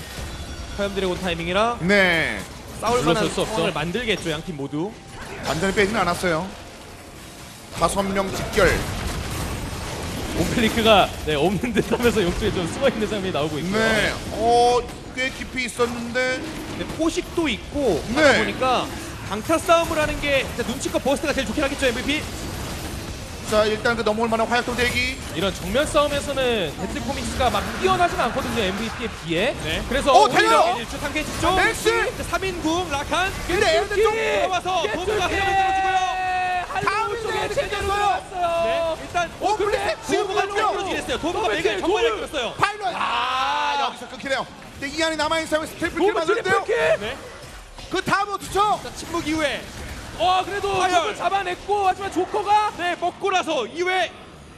화염드래곤 타이밍이라 네. 싸울 물러설 만한 수 없죠. 상황을 만들겠죠, 양팀 모두. 완전히 빼지는 않았어요. 5명 직결. 옴플리크가 없는 듯하면서 용쪽에 좀 숨어있는 장면이 나오고 있고요. 네. 꽤 깊이 있었는데 근데 포식도 있고 네. 하다 보니까 강타 싸움을 하는 게 진짜 눈치껏 버스트가 제일 좋긴 하겠죠, MVP. 자, 일단 그 넘어올 만한 화약통 대기. 이런 정면 싸움에서는 배틀 코믹스가 막 뛰어나진 않거든요, MVP에 비해. 네. 그래서 달려요! 1주 상계 집중. 맥스! 3인궁 라칸. 근데 에드 쪽 들어와서 도구가 헤엄을 들어주고요. 다음에 쪽에 제대로 챙겼어요. 들어왔어요. 네, 일단 근데 도구가 지금 잘 끌어주긴 했어요. 도구가 도구 맥을 정말 잘 끌었어요. 파일럿. 여기서 끊기네요. 근데 이 안에 남아있는 상황에서 트리플 킬 도구 만드는데요. 트리플 킬! 네. 그 다음 어떻죠? 자, 침묵 이후에 그래도 파열! 조금 잡아냈고 하지만 조커가 네, 먹고 나서 이후에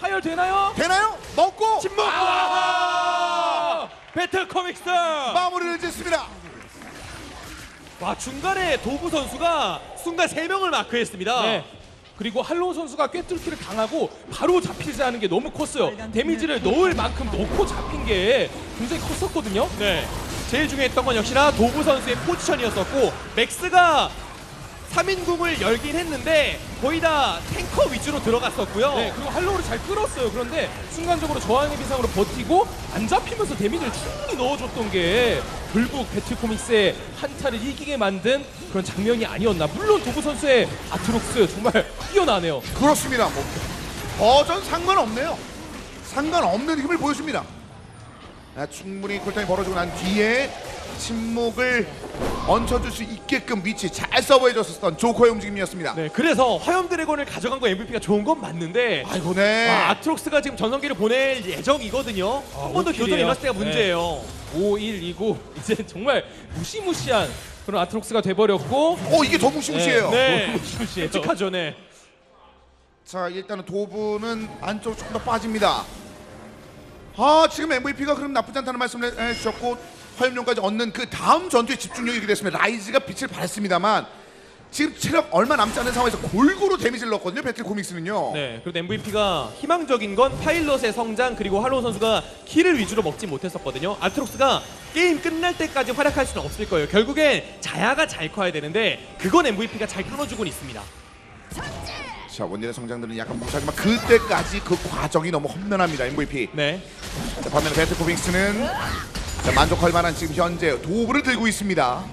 파열 되나요? 되나요? 먹고 침묵! 아! 배틀 코믹스! 마무리를 짓습니다. 와, 중간에 도구 선수가 순간 3명을 마크했습니다. 네. 그리고 할로우 선수가 꿰뚫기를 당하고 바로 잡히지 않은 게 너무 컸어요. 데미지를 넣을 만큼 넣고 잡힌 게 굉장히 컸었거든요. 네. 제일 중요했던 건 역시나 도구 선수의 포지션이었었고, 맥스가 3인궁을 열긴 했는데 거의 다 탱커 위주로 들어갔었고요. 네, 그리고 할로우를 잘 끌었어요. 그런데 순간적으로 저항의 비상으로 버티고 안 잡히면서 데미지를 충분히 넣어줬던 게 결국 배틀코믹스의 한타를 이기게 만든 그런 장면이 아니었나. 물론 도구 선수의 아트록스 정말 뛰어나네요. 그렇습니다. 뭐 버전 상관없네요. 상관없는 힘을 보여줍니다. 충분히 콜타임이 벌어지고 난 뒤에 침묵을 얹혀줄 수 있게끔 위치 잘 서버해줬었던 조커의 움직임이었습니다. 네, 그래서 화염 드래곤을 가져간 거 MVP가 좋은 건 맞는데, 아이고 네. 아트록스가 지금 전성기를 보낼 예정이거든요. 한 번 더 교전 일어났을 때가 문제예요. 5-1-2-9 이제 정말 무시무시한 그런 아트록스가 돼버렸고. 이게 더 무시무시해요. 네, 무시무시해요. 끔찍하죠. 네. 자 일단은 도부는 안쪽으로 조금 더 빠집니다. 지금 MVP가 그럼 나쁘지 않다는 말씀을 해주셨고 화염룡까지 얻는 그 다음 전투에 집중력이 이렇게 됐으면 라이즈가 빛을 발했습니다만 지금 체력 얼마 남지 않은 상황에서 골고루 데미지를 넣었거든요. 배틀 코믹스는요. 네, 그리고 MVP가 희망적인 건 파일럿의 성장, 그리고 할로우 선수가 킬을 위주로 먹지 못했었거든요. 아트록스가 게임 끝날 때까지 활약할 수는 없을 거예요. 결국엔 자야가 잘 커야 되는데 그건 MVP가 잘 끊어주곤 있습니다. 자 원딜의 성장들은 약간 무시하지만 그때까지 그 과정이 너무 험난합니다. MVP. 네, 자, 반면에 배틀 코믹스는 자, 만족할 만한 지금 현재 도구를 들고 있습니다.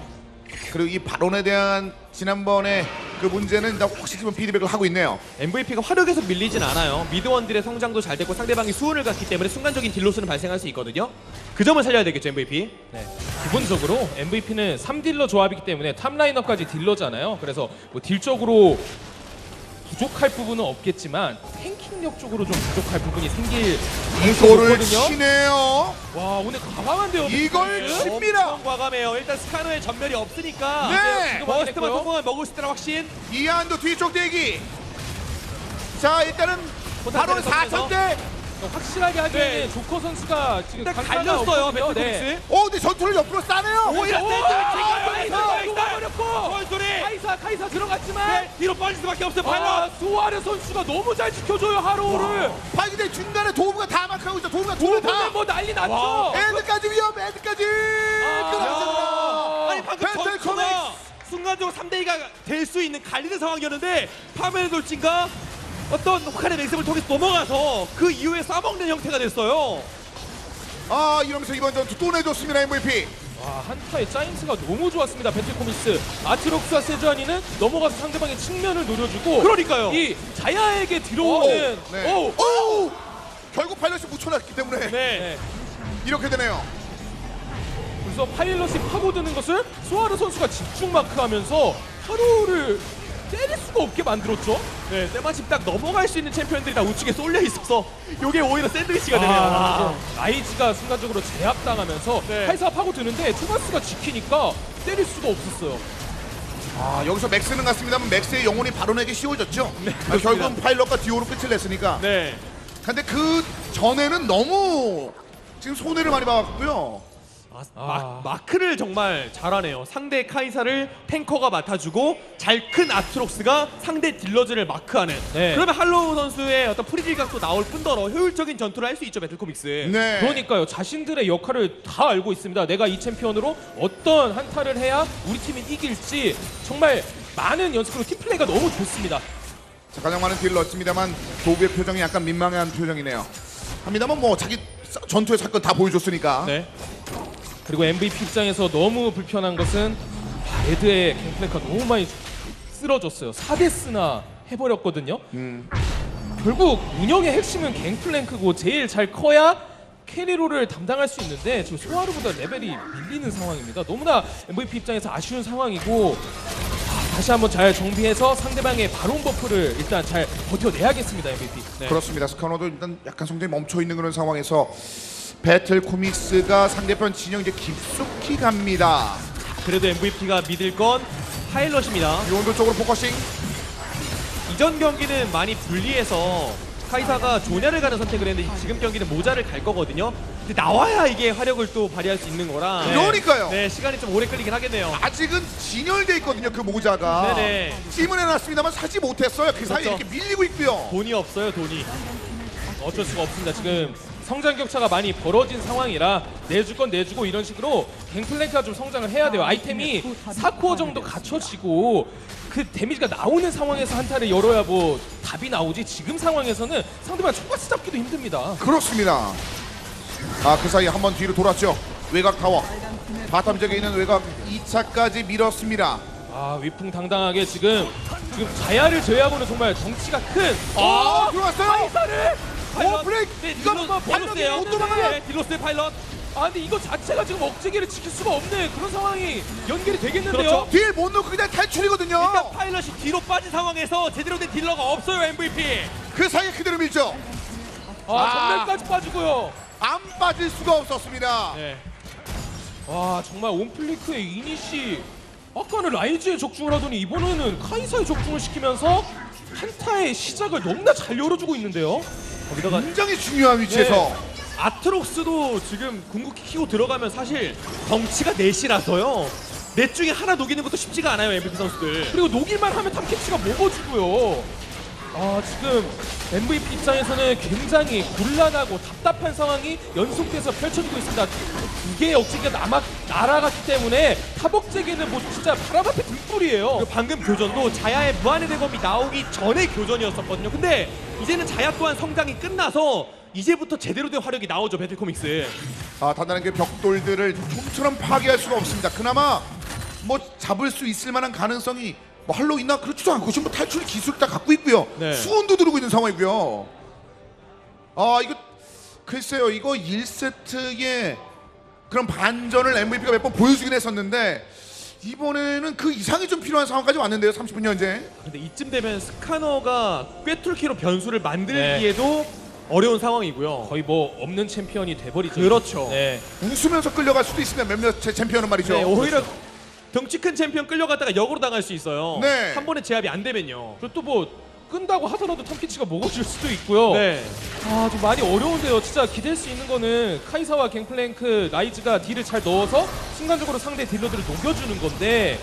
그리고 이 발언에 대한 지난번에 그 문제는 혹시 지금 피드백을 하고 있네요. MVP가 화력에서 밀리진 않아요. 미드원들의 성장도 잘 되고 상대방이 수훈을 갖기 때문에 순간적인 딜로스는 발생할 수 있거든요. 그 점을 살려야 되겠죠, MVP. 네. 기본적으로 MVP는 3딜러 조합이기 때문에 탑 라인업까지 딜러잖아요. 그래서 뭐 딜적으로 부족할 부분은 없겠지만 탱킹력 쪽으로 좀 부족할 부분이 생길 이거를 가능성이 치네요. 와, 오늘 과감한데요. 이걸 빅토리스? 칩니다. 엄청 과감해요. 일단 스카노의 전멸이 없으니까 네. 지금 버스트만 확인했고요. 성공을 먹을 수 있다는 확신. 이한도 뒤쪽 대기. 자 일단은 바로 포탄을 4천대. 확실하게 하기에는 네. 조커 선수가 지금 일단 강타가 갈렸어요, 없거든요. 배틀코믹스. 근데 전투를 옆으로 싸네요. 오히려 카이사 녹아버렸고 선수리 카이사 들어갔지만 뒤로 빠질 수밖에 없어요. 발로. 수아레 선수가 너무 잘 지켜줘요 하로우를. 파이데 중간에 도부가 다 막하고 있어. 도부가 둘을 다. 도구는 뭐 난리 났죠. 와. 애드까지 위험. 애드까지 끊어집니다. 아니 방금 배틀 전투가 순간적으로 3대2가 될 수 있는 갈리는 상황이었는데 파멸의 돌진과 어떤 혹한의 맥심을 통해서 넘어가서 그 이후에 싸먹는 형태가 됐어요. 이러면서 이번 전투 또 내줬습니다. MVP. 와, 한타의 짜임새가 너무 좋았습니다. 배틀코믹스. 아트록스와 세주아니는 넘어가서 상대방의 측면을 노려주고 그러니까요. 이 자야에게 들어오는 네. 오! 결국 파일럿이 묻혀놨기 때문에 네. 네. 이렇게 되네요. 그래서 파일럿이 파고드는 것을 수아르 선수가 집중 마크하면서 하루를 때릴 수가 없게 만들었죠. 네, 때마침 딱 넘어갈 수 있는 챔피언들이 다 우측에 쏠려 있어서 이게 오히려 샌드위치가 되네요. 라이즈가 순간적으로 제압당하면서 네. 카이사가 파고드는데 투마스가 지키니까 때릴 수가 없었어요. 여기서 맥스는 같습니다만 맥스의 영혼이 바론에게 씌워졌죠. 결국은 파일럿과 듀오로 끝을 냈으니까. 네. 근데 그 전에는 너무 지금 손해를 많이 봐왔고요. 마크를 정말 잘하네요. 상대 카이사를 탱커가 맡아주고 잘 큰 아트록스가 상대 딜러즈를 마크하는. 네. 그러면 할로우 선수의 어떤 프리딜각도 나올 뿐더러 효율적인 전투를 할 수 있죠, 배틀코믹스. 네. 그러니까요. 자신들의 역할을 다 알고 있습니다. 내가 이 챔피언으로 어떤 한타를 해야 우리 팀이 이길지 정말 많은 연습으로 팀플레이가 너무 좋습니다. 자, 가장 많은 딜을 넣었습니다만 도구의 표정이 약간 민망한 표정이네요. 합니다만 뭐 자기 전투의 사건 다 보여줬으니까. 네. 그리고 MVP 입장에서 너무 불편한 것은 레드의 갱플랭크가 너무 많이 쓰러졌어요. 4데스나 해버렸거든요. 결국 운영의 핵심은 갱플랭크고 제일 잘 커야 캐리로를 담당할 수 있는데 지금 소하루보다 레벨이 밀리는 상황입니다. 너무나 MVP 입장에서 아쉬운 상황이고 다시 한번 잘 정비해서 상대방의 바론 버프를 일단 잘 버텨내야겠습니다. MVP. 네. 그렇습니다. 스카노도 일단 약간 성장이 멈춰 있는 그런 상황에서 배틀 코믹스가 상대편 진영 이제 깊숙이 갑니다. 그래도 MVP가 믿을 건 파일럿입니다. 요원도 쪽으로 포커싱. 이전 경기는 많이 불리해서 카이사가 조냐를 가는 선택을 했는데 지금 경기는 모자를 갈 거거든요. 근데 나와야 이게 화력을 또 발휘할 수 있는 거라. 그러니까요. 네, 시간이 좀 오래 끌리긴 하겠네요. 아직은 진열돼 있거든요. 그 모자가. 네네. 찜을 해놨습니다만 사지 못했어요. 그 사이 그렇죠. 이렇게 밀리고 있고요. 돈이 없어요, 돈이. 어쩔 수가 없습니다. 지금 성장 격차가 많이 벌어진 상황이라 내줄 건 내주고 이런 식으로 갱플랭크가 좀 성장을 해야 돼요. 아이템이 4코어 정도 갖춰지고 그 데미지가 나오는 상황에서 한타를 열어야 뭐 답이 나오지. 지금 상황에서는 상대방 초가스 잡기도 힘듭니다. 그렇습니다. 그 사이 한번 뒤로 돌았죠. 외곽 타워. 바텀 지역에 있는 외곽 2차까지 밀었습니다. 위풍당당하게 지금 자야를 제외하고는 정말 덩치가 큰 들어왔어요. 카이사를 브레이크. 네, 이거 딜로스예요. 못 도망가요. 네, 딜로스의 파일럿. 근데 이거 자체가 지금 억제기를 지킬 수가 없는 그런 상황이 연결이 되겠는데요. 그렇죠. 딜 못 넣고 그냥 탈출이거든요. 일단 파일럿이 뒤로 빠진 상황에서 제대로 된 딜러가 없어요, MVP. 그 사이에 그대로 밀죠. 전멸까지 빠지고요. 안 빠질 수가 없었습니다. 네. 정말 온플리크의 이니시 아까는 라이즈에 적중을 하더니 이번에는 카이사에 적중을 시키면서 한타의 시작을 너무나 잘 열어주고 있는데요. 거기다가 굉장히 중요한 위치에서 아트록스도 지금 궁극기 키고 들어가면 사실 덩치가 넷이라서요. 넷 중에 하나 녹이는 것도 쉽지가 않아요, MVP 선수들. 그리고 녹일만 하면 탐캐치가 먹어주고요. 지금 MVP 입장에서는 굉장히 곤란하고 답답한 상황이 연속돼서 펼쳐지고 있습니다. 이게 억제기가 날아갔기 때문에 탑억제기는 뭐 진짜 바람 앞에 등불이에요. 그리고 방금 교전도 자야의 무한의 대검이 나오기 전에 교전이었었거든요. 근데 이제는 자야 또한 성장이 끝나서 이제부터 제대로 된 화력이 나오죠, 배틀코믹스. 단단한 그 벽돌들을 좀처럼 파괴할 수가 없습니다. 그나마 뭐 잡을 수 있을 만한 가능성이 뭐 할로 있나 그렇지도 않고 지금 뭐 탈출 기술 다 갖고 있고요. 네. 수온도 들고 있는 상황이고요. 이거 글쎄요, 이거 1세트에 그런 반전을 MVP가 몇 번 보여주긴 했었는데 이번에는 그 이상이 좀 필요한 상황까지 왔는데요. 30분 현재. 근데 이쯤 되면 스카너가 꿰뚫기로 변수를 만들기에도 어려운 상황이고요. 거의 뭐 없는 챔피언이 돼버리죠. 그렇죠. 네. 웃으면서 끌려갈 수도 있습니다. 몇몇 챔피언은 말이죠. 네, 오히려 덩치 큰 챔피언 끌려갔다가 역으로 당할 수 있어요. 네. 한 번에 제압이 안 되면요. 그리고 또 뭐 끈다고 하더라도 탐캐치가 먹어줄 수도 있고요. 네. 좀 많이 어려운데요. 진짜 기댈 수 있는 거는 카이사와 갱플랭크, 라이즈가 딜을 잘 넣어서 순간적으로 상대 딜러들을 녹여주는 건데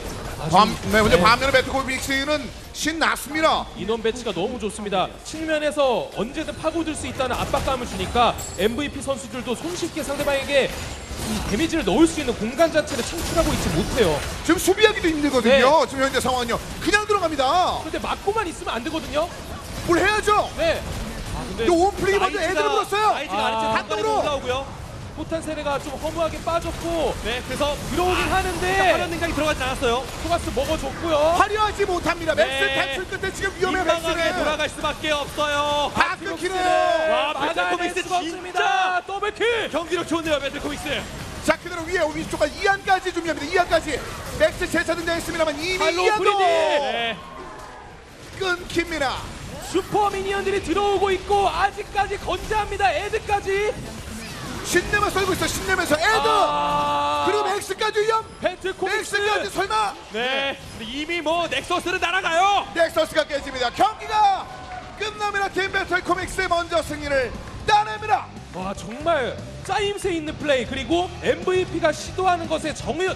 근데 반면에 배트코믹스는 신났습니다. 인원 배치가 너무 좋습니다. 측면에서 언제든 파고들 수 있다는 압박감을 주니까 MVP 선수들도 손쉽게 상대방에게 이 데미지를 넣을 수 있는 공간 자체를 창출하고 있지 못해요. 지금 수비하기도 힘들거든요. 지금 현재 상황은요. 그냥 들어갑니다. 그런데 맞고만 있으면 안 되거든요. 뭘 해야죠. 네. 근데 이 온플레이 먼저 애들을 불었어요. 라이즈가 아래쪽 단독으로. 올라오고요. 포탄 세례가 좀 허무하게 빠졌고 네, 그래서 들어오긴 하는데 화력 능력이 들어가지 않았어요. 토가스 먹어줬고요. 화려하지 못합니다. 맥스 네. 탈출 끝에 지금 위험해 민망하게 맥스는. 돌아갈 수밖에 없어요. 다 끊기는. 와, 막아낼 배틀코믹스 수가 진짜 없습니다. 더블킬. 경기력 좋은데요, 배틀코믹스. 자 그대로 위에 위쪽과 2안까지 준비합니다. 2안까지 맥스 재차 등장했습니다만 이미 발로 2안도 프리디. 네. 끊깁니다. 슈퍼 미니언들이 들어오고 있고 아직까지 건재합니다. 에드까지. 신내면서 썰고 있어. 신내면서 애드. 그리고 맥스까지 위험. 배틀코믹스. 맥스까지 설마. 네. 근데 이미 뭐 넥서스는 날아가요. 넥서스가 깨집니다. 경기가 끝납니다. 팀 배틀 코믹스 먼저 승리를 따냅니다. 와 정말 짜임새 있는 플레이 그리고 MVP가 시도하는 것에 전혀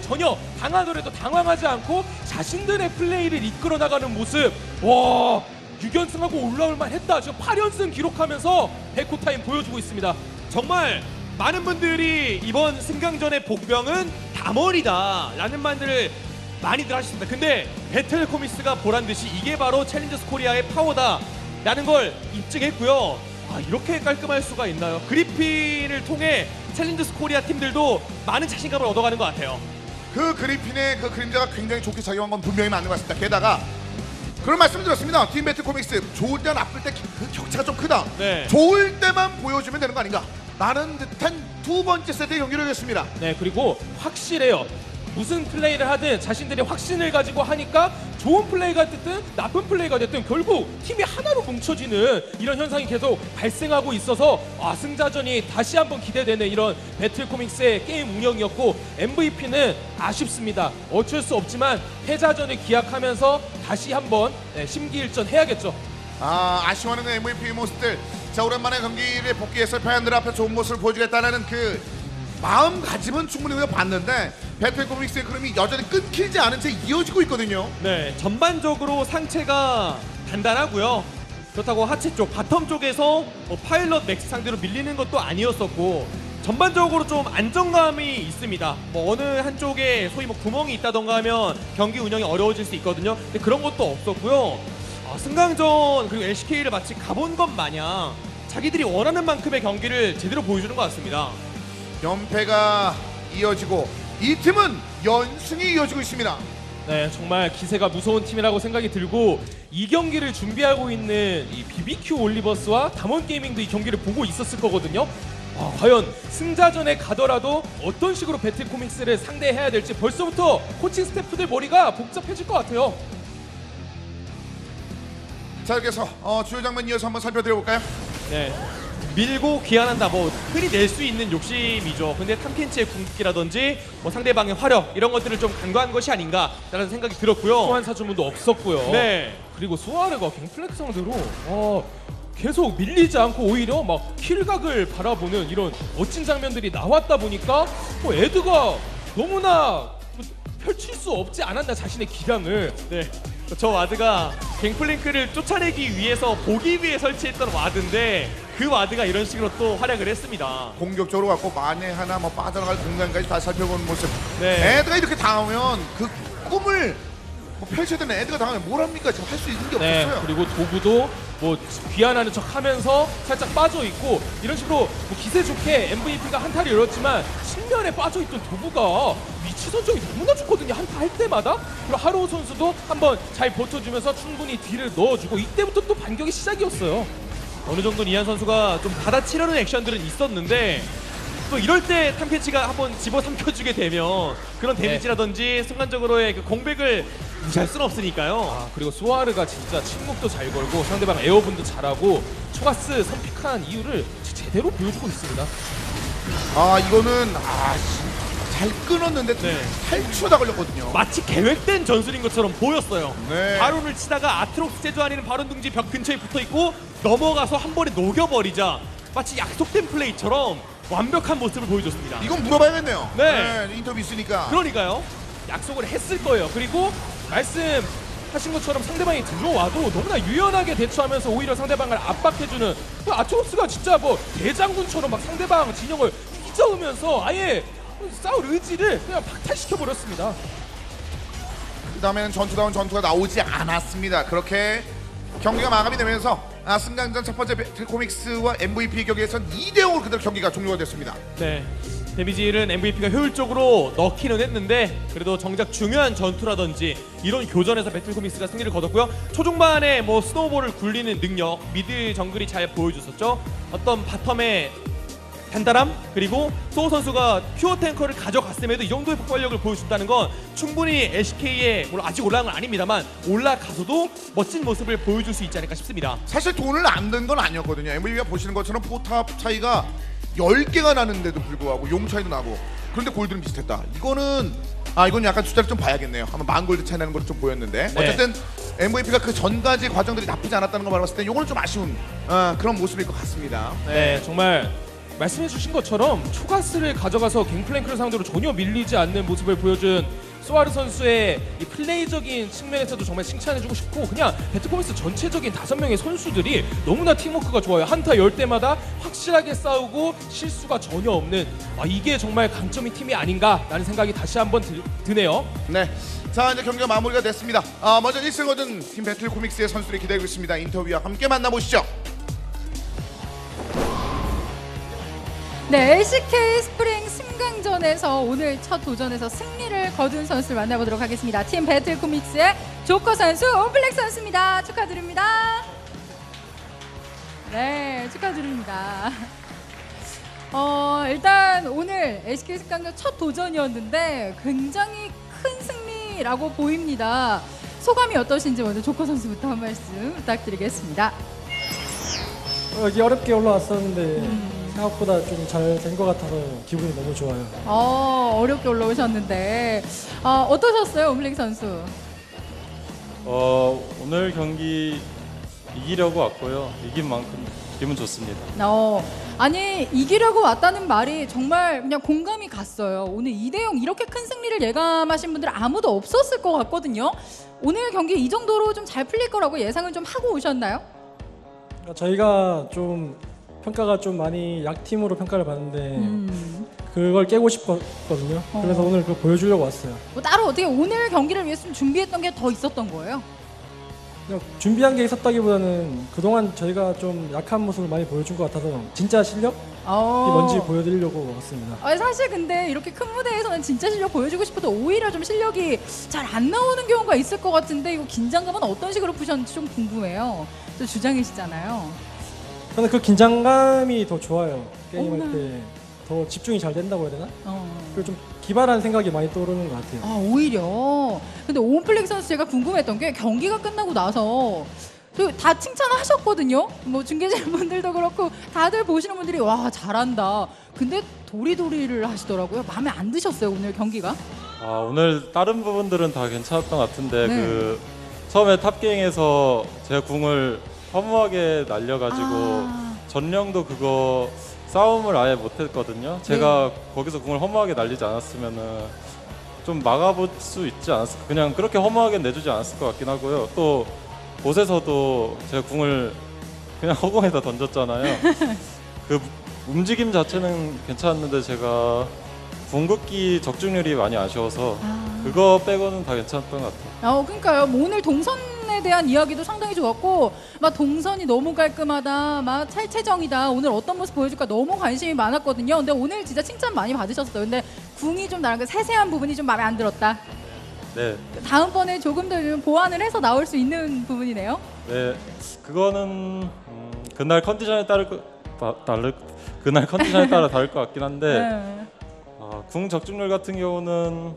당하더라도 당황하지 않고 자신들의 플레이를 이끌어 나가는 모습. 와 6연승하고 올라올만 했다. 지금 8연승 기록하면서 백호타임 보여주고 있습니다. 정말 많은 분들이 이번 승강전의 복병은 담원이다 라는 말들을 많이들 하셨습니다. 근데 배틀코믹스가 보란 듯이 이게 바로 챌린저스 코리아의 파워다 라는 걸 입증했고요. 이렇게 깔끔할 수가 있나요? 그리핀을 통해 챌린저스 코리아 팀들도 많은 자신감을 얻어가는 것 같아요. 그 그리핀의 그 그림자가 굉장히 좋게 작용한 건 분명히 맞는 것 같습니다. 게다가 그런 말씀 드렸습니다. 팀 배틀 코믹스 좋을 때와 나쁠 때 그 격차가 좀 크다. 네. 좋을 때만 보여주면 되는 거 아닌가? 라는 듯한 두 번째 세트의 경기력이었습니다. 네 그리고 확실해요. 무슨 플레이를 하든 자신들의 확신을 가지고 하니까 좋은 플레이가 됐든 나쁜 플레이가 됐든 결국 팀이 하나로 뭉쳐지는 이런 현상이 계속 발생하고 있어서 승자전이 다시 한번 기대되는 이런 배틀코믹스의 게임 운영이었고 MVP는 아쉽습니다. 어쩔 수 없지만 패자전을 기약하면서 다시 한번 심기일전 해야겠죠. 아쉬워하는 MVP 모습들. 자, 오랜만에 경기를 복귀해서 팬들 앞에 좋은 모습을 보여주겠다는 그 마음가짐은 충분히 우리가 봤는데 배틀 코믹스의 흐름이 여전히 끊기지 않은 채 이어지고 있거든요. 네, 전반적으로 상체가 단단하고요. 그렇다고 하체 쪽, 바텀 쪽에서 뭐 파일럿 맥스 상대로 밀리는 것도 아니었었고 전반적으로 좀 안정감이 있습니다. 뭐 어느 한쪽에 소위 뭐 구멍이 있다던가 하면 경기 운영이 어려워질 수 있거든요. 근데 그런 것도 없었고요. 승강전 그리고 LCK를 마치 가본 것 마냥 자기들이 원하는 만큼의 경기를 제대로 보여주는 것 같습니다. 연패가 이어지고 이 팀은 연승이 이어지고 있습니다. 네, 정말 기세가 무서운 팀이라고 생각이 들고 이 경기를 준비하고 있는 이 BBQ 올리버스와 담원 게이밍도 이 경기를 보고 있었을 거거든요. 과연 승자전에 가더라도 어떤 식으로 배틀 코믹스를 상대해야 될지 벌써부터 코칭 스태프들 머리가 복잡해질 것 같아요. 자, 여기서 주요 장면 이어서 한번 살펴드려볼까요? 네. 밀고 귀환한다 뭐 흔히 낼 수 있는 욕심이죠. 근데 탐켄치의 궁극기라든지 뭐 상대방의 화력 이런 것들을 좀 간과한 것이 아닌가라는 생각이 들었고요. 소환 사주문도 없었고요. 네. 그리고 수아르가 갱플렉 상대로 계속 밀리지 않고 오히려 막 킬각을 바라보는 이런 멋진 장면들이 나왔다 보니까 에드가 너무나 펼칠 수 없지 않았나 자신의 기량을. 네. 저 와드가 갱플랭크를 쫓아내기 위해서 보기 위해 설치했던 와드인데 그 와드가 이런 식으로 또 활약을 했습니다. 공격적으로 갖고 만에 하나 뭐 빠져나갈 공간까지 다 살펴보는 모습. 네. 애드가 이렇게 당하면 그 꿈을 뭐 펼쳐야 되는 애드가 당하면 뭘 합니까? 지금 할 수 있는 게 네, 없었어요. 그리고 도구도 뭐 귀환하는 척 하면서 살짝 빠져 있고 이런 식으로 뭐 기세 좋게 MVP가 한타를 열었지만 측면에 빠져 있던 도구가 위치 선정이 너무나 좋거든요. 한타 할 때마다. 그리고 하로우 선수도 한번 잘 버텨주면서 충분히 딜을 넣어주고 이때부터 또 반격의 시작이었어요. 어느 정도는 이한 선수가 좀 받아치려는 액션들은 있었는데 또 이럴 때 탐켄치가 한번 집어삼켜주게 되면 그런 데미지라든지 순간적으로의 그 공백을 무시할 수는 없으니까요. 그리고 수아르가 진짜 침묵도 잘 걸고 상대방 에어분도 잘하고 초가스 선픽한 이유를 제대로 보여주고 있습니다. 이거는 잘 끊었는데 네. 8초 다 걸렸거든요. 마치 계획된 전술인 것처럼 보였어요. 네. 바론을 치다가 아트록스 제조하는 바론 둥지 벽 근처에 붙어있고 넘어가서 한 번에 녹여버리자 마치 약속된 플레이처럼 완벽한 모습을 보여줬습니다. 이건 물어봐야겠네요. 네. 인터뷰 있으니까. 그러니까요. 약속을 했을 거예요. 그리고 말씀하신 것처럼 상대방이 들어와도 너무나 유연하게 대처하면서 오히려 상대방을 압박해주는 아트로스가 진짜 뭐 대장군처럼 막 상대방 진영을 휘저으면서 아예 싸울 의지를 그냥 박탈시켜버렸습니다. 그 다음에는 전투다운 전투가 나오지 않았습니다. 그렇게 경기가 마감이 되면서 승강전 첫 번째 배틀 코믹스와 MVP 경기에선 2대0으로 그대로 경기가 종료가 됐습니다. 네. 데미지는 MVP가 효율적으로 넣기는 했는데 그래도 정작 중요한 전투라든지 이런 교전에서 배틀코믹스가 승리를 거뒀고요. 초중반에 뭐 스노우볼을 굴리는 능력, 미드 정글이 잘 보여줬었죠. 어떤 바텀의 단단함 그리고 소우 선수가 퓨어 탱커를 가져갔음에도 이 정도의 폭발력을 보여줬다는 건 충분히 LCK에 물론 아직 올라간 건 아닙니다만 올라가서도 멋진 모습을 보여줄 수 있지 않을까 싶습니다. 사실 돈을 안 든 건 아니었거든요. MVP가 보시는 것처럼 포탑 차이가 10개가 나는데도 불구하고 용 차이도 나고 그런데 골드는 비슷했다. 이건 약간 숫자를 좀 봐야겠네요. 한번 만 골드 차이 나는 것도 좀 보였는데 네. 어쨌든 MVP가 그 전까지 과정들이 나쁘지 않았다는 걸 봤을 때 이거는 좀 아쉬운 그런 모습일 것 같습니다. 네, 정말 말씀해주신 것처럼 초가스를 가져가서 갱플랭크를 상대로 전혀 밀리지 않는 모습을 보여준 수아르 선수의 이 플레이적인 측면에서도 정말 칭찬해주고 싶고 그냥 배틀코믹스 전체적인 5명의 선수들이 너무나 팀워크가 좋아요. 한타 열 때마다 확실하게 싸우고 실수가 전혀 없는 이게 정말 강점이 팀이 아닌가라는 생각이 다시 한번 드네요. 네. 자, 이제 경기가 마무리가 됐습니다. 먼저 1승 얻은 팀 배틀 코믹스의 선수들이 기다리고 있습니다. 인터뷰와 함께 만나보시죠. 네, LCK 스프링 승강전에서 오늘 첫 도전에서 승리를 거둔 선수를 만나보도록 하겠습니다. 팀 배틀 코믹스의 조커 선수, 온블랙 선수입니다. 축하드립니다. 네, 축하드립니다. 일단 오늘 LCK 승강전 첫 도전이었는데 굉장히 큰 승리라고 보입니다. 소감이 어떠신지 먼저 조커 선수부터 한 말씀 부탁드리겠습니다. 여기 어렵게 올라왔었는데 생각보다 좀 잘 된 것 같아서 기분이 너무 좋아요. 어렵게 올라오셨는데 어떠셨어요, 온블랙 선수? 오늘 경기 이기려고 왔고요. 이긴 만큼 기분 좋습니다. 아니 이기려고 왔다는 말이 정말 그냥 공감이 갔어요. 오늘 2대0 이렇게 큰 승리를 예감하신 분들 아무도 없었을 것 같거든요. 오늘 경기 이 정도로 좀 잘 풀릴 거라고 예상을 좀 하고 오셨나요? 저희가 좀 평가가 좀 많이 약팀으로 평가를 받는데 그걸 깨고 싶었거든요. 그래서 오늘 그거 보여주려고 왔어요. 뭐 따로 어떻게 오늘 경기를 위해서 좀 준비했던 게 더 있었던 거예요? 그냥 준비한 게 있었다기보다는 그동안 저희가 좀 약한 모습을 많이 보여준 것 같아서 진짜 실력이 뭔지 보여드리려고 왔습니다. 사실 근데 이렇게 큰 무대에서는 진짜 실력 보여주고 싶어도 오히려 좀 실력이 잘 안 나오는 경우가 있을 것 같은데 이거 긴장감은 어떤 식으로 푸셨는지 좀 궁금해요. 또 주장이시잖아요. 저는 그 긴장감이 더 좋아요. 게임할 때 더 집중이 잘 된다고 해야 되나? 그리고 좀 기발한 생각이 많이 떠오르는 것 같아요. 오히려. 근데 오은플렉 선수 제가 궁금했던 게 경기가 끝나고 나서 다 칭찬하셨거든요. 뭐 중계진 분들도 그렇고 다들 보시는 분들이 와 잘한다. 근데 도리도리를 하시더라고요. 마음에 안 드셨어요 오늘 경기가? 오늘 다른 부분들은 다 괜찮았던 것 같은데 네. 그 처음에 탑갱에서 제 궁을 허무하게 날려가지고 전령도 그거 싸움을 아예 못했거든요. 제가 거기서 궁을 허무하게 날리지 않았으면은 좀 막아볼 수 있지 않았을까. 그냥 그렇게 허무하게 내주지 않았을 것 같긴 하고요. 또 옷에서도 제가 궁을 그냥 허공에다 던졌잖아요. 그 움직임 자체는 괜찮았는데 제가 궁극기 적중률이 많이 아쉬워서 그거 빼고는 다 괜찮았던 것 같아요. 그러니까요. 뭐 오늘 동선에 대한 이야기도 상당히 좋았고 막 동선이 너무 깔끔하다. 막 찰체정이다. 오늘 어떤 모습 보여줄까 너무 관심이 많았거든요. 근데 오늘 진짜 칭찬 많이 받으셨어요. 근데 궁이 좀 나랑 그 세세한 부분이 좀 마음에 안 들었다. 네. 다음번에 조금 더 좀 보완을 해서 나올 수 있는 부분이네요. 네, 그거는 그날 컨디션에 그날 컨디션에 따라 다를 것 같긴 한데 네. 궁 적중률 같은 경우는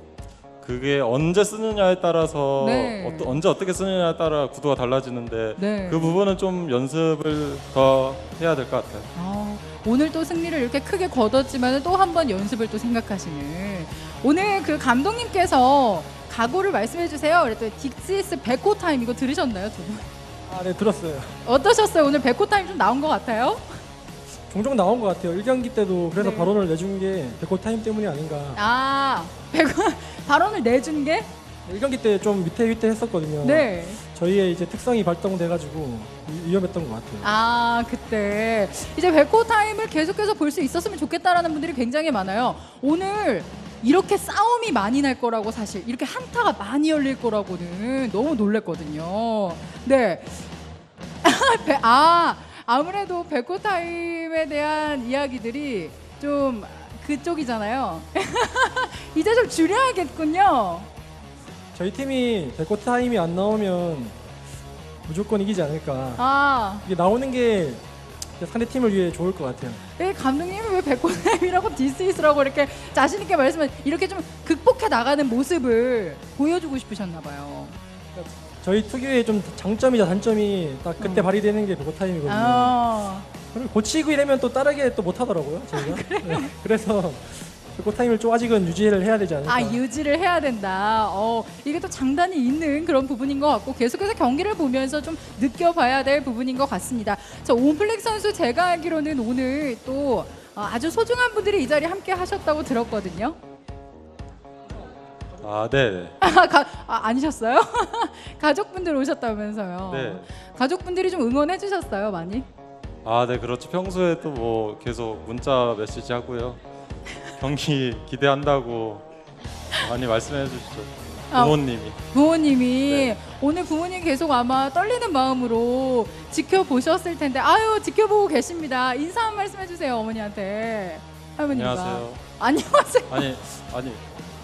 그게 언제 쓰느냐에 따라서 네. 언제 어떻게 쓰느냐에 따라 구도가 달라지는데 네. 그 부분은 좀 연습을 더 해야 될 것 같아요. 오늘 또 승리를 이렇게 크게 거뒀지만 또 한 번 연습을 또 생각하시는 오늘 그 감독님께서 각오를 말씀해 주세요. 그랬더니 딕시스 백호 타임 이거 들으셨나요 두 분? 네, 들었어요. 어떠셨어요? 오늘 백호 타임 좀 나온 것 같아요? 종종 나온 것 같아요. 1경기 때도 그래서 네. 발언을 내준 게 백호 타임 때문이 아닌가. 백호 발언을 내준 게? 1경기 때 좀 위태위태했었거든요. 네. 저희의 이제 특성이 발동돼가지고 위험했던 것 같아요. 그때 이제 백호 타임을 계속해서 볼 수 있었으면 좋겠다라는 분들이 굉장히 많아요. 오늘 이렇게 싸움이 많이 날 거라고 사실 이렇게 한타가 많이 열릴 거라고는 너무 놀랬거든요. 네. 아무래도 백호 타임에 대한 이야기들이 좀 그쪽이잖아요. 이제 좀 줄여야겠군요. 저희 팀이 백호 타임이 안 나오면 무조건 이기지 않을까. 이게 나오는 게 상대 팀을 위해 좋을 것 같아요. 감독님이 왜 백호 타임이라고 디스이스라고 이렇게 자신 있게 말씀을 이렇게 좀 극복해 나가는 모습을 보여주고 싶으셨나 봐요. 저희 특유의 좀 장점이자 단점이 딱 그때 발휘되는 게 백호 타임이거든요. 그리고 고치고 이러면 또 다르게 또 못하더라고요. 저희가. 네. 그래서 백호 타임을 좀 아직은 유지를 해야 되지 않을까. 유지를 해야 된다. 이게 또 장단이 있는 그런 부분인 것 같고 계속해서 경기를 보면서 좀 느껴봐야 될 부분인 것 같습니다. 오은플렉 선수 제가 알기로는 오늘 또 아주 소중한 분들이 이 자리에 함께 하셨다고 들었거든요. 네. 아니셨어요? 가족분들 오셨다면서요. 네. 가족분들이 좀 응원해 주셨어요, 많이? 네, 그렇죠. 평소에 또 뭐 계속 문자 메시지 하고요. 경기 기대한다고 많이 말씀해 주시죠. 부모님이. 부모님이 네. 오늘 부모님 계속 아마 떨리는 마음으로 지켜보셨을 텐데 지켜보고 계십니다. 인사 한 말씀 해주세요 어머니한테. 할머니가. 안녕하세요. 안녕하세요. 아니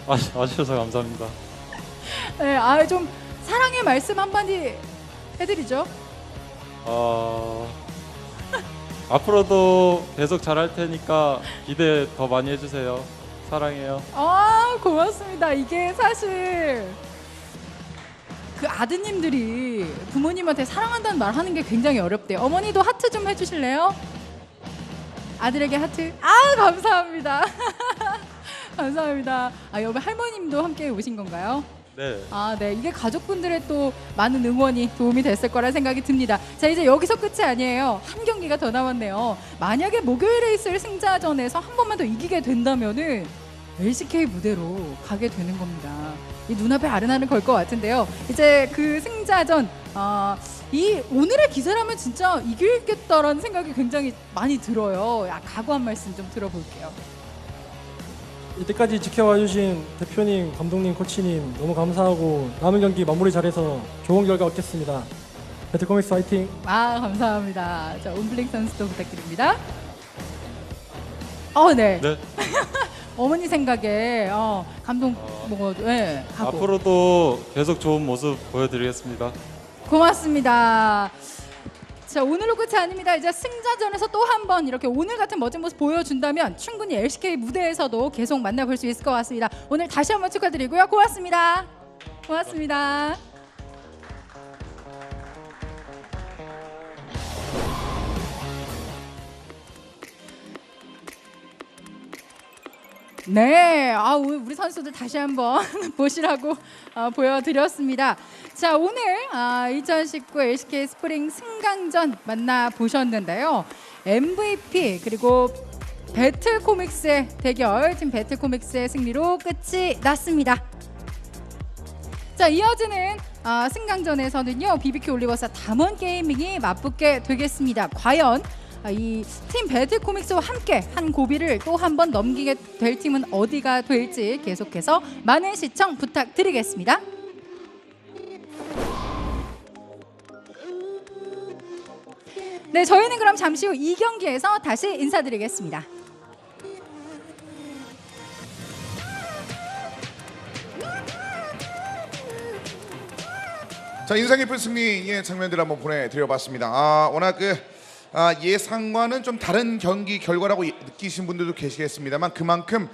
와주셔서 감사합니다. 네, 좀 사랑의 말씀 한마디 해드리죠. 앞으로도 계속 잘할 테니까 기대 더 많이 해주세요. 사랑해요. 고맙습니다. 이게 사실 그 아드님들이 부모님한테 사랑한다는 말 하는 게 굉장히 어렵대요. 어머니도 하트 좀 해주실래요? 아들에게 하트. 감사합니다. 감사합니다. 여기 할머님도 함께 오신 건가요? 네. 아, 네. 이게 가족분들의 또 많은 응원이 도움이 됐을 거라 생각이 듭니다. 자, 이제 여기서 끝이 아니에요. 한 경기가 더 남았네요. 만약에 목요일에 있을 승자전에서 한 번만 더 이기게 된다면은 LCK 무대로 가게 되는 겁니다. 이 눈앞에 아른아른 걸 것 같은데요. 이제 그 승자전, 이 오늘의 기세라면 진짜 이기겠다라는 생각이 굉장히 많이 들어요. 각오 한 말씀 좀 들어볼게요. 이때까지 지켜봐 주신 대표님, 감독님, 코치님 너무 감사하고 남은 경기 마무리 잘해서 좋은 결과 얻겠습니다. 배틀코믹스 화이팅! 감사합니다. 자, 온블링 선수도 부탁드립니다. 네. 네. 어머니 생각에 감동 네, 하고. 앞으로도 계속 좋은 모습 보여드리겠습니다. 고맙습니다. 자, 오늘로 끝이 아닙니다. 이제 승자전에서 또 한 번 이렇게 오늘 같은 멋진 모습 보여준다면 충분히 LCK 무대에서도 계속 만나볼 수 있을 것 같습니다. 오늘 다시 한번 축하드리고요. 고맙습니다. 고맙습니다. 네, 오늘 우리 선수들 다시 한번 보시라고 보여드렸습니다. 자, 오늘 2019 LCK 스프링 승강전 만나보셨는데요. MVP 그리고 배틀코믹스의 대결, 팀 배틀코믹스의 승리로 끝이 났습니다. 자, 이어지는 승강전에서는요, BBQ 올리버스와 담원게이밍이 맞붙게 되겠습니다. 과연 이 팀 배틀코믹스와 함께 한 고비를 또 한 번 넘기게 될 팀은 어디가 될지 계속해서 많은 시청 부탁드리겠습니다. 네, 저희는 그럼 잠시 후 2경기에서 다시 인사드리겠습니다. 자, 인상 깊은 승리의 장면들 한번 보내드려봤습니다. 워낙 예상과는 좀 다른 경기 결과라고 느끼신 분들도 계시겠습니다만 그만큼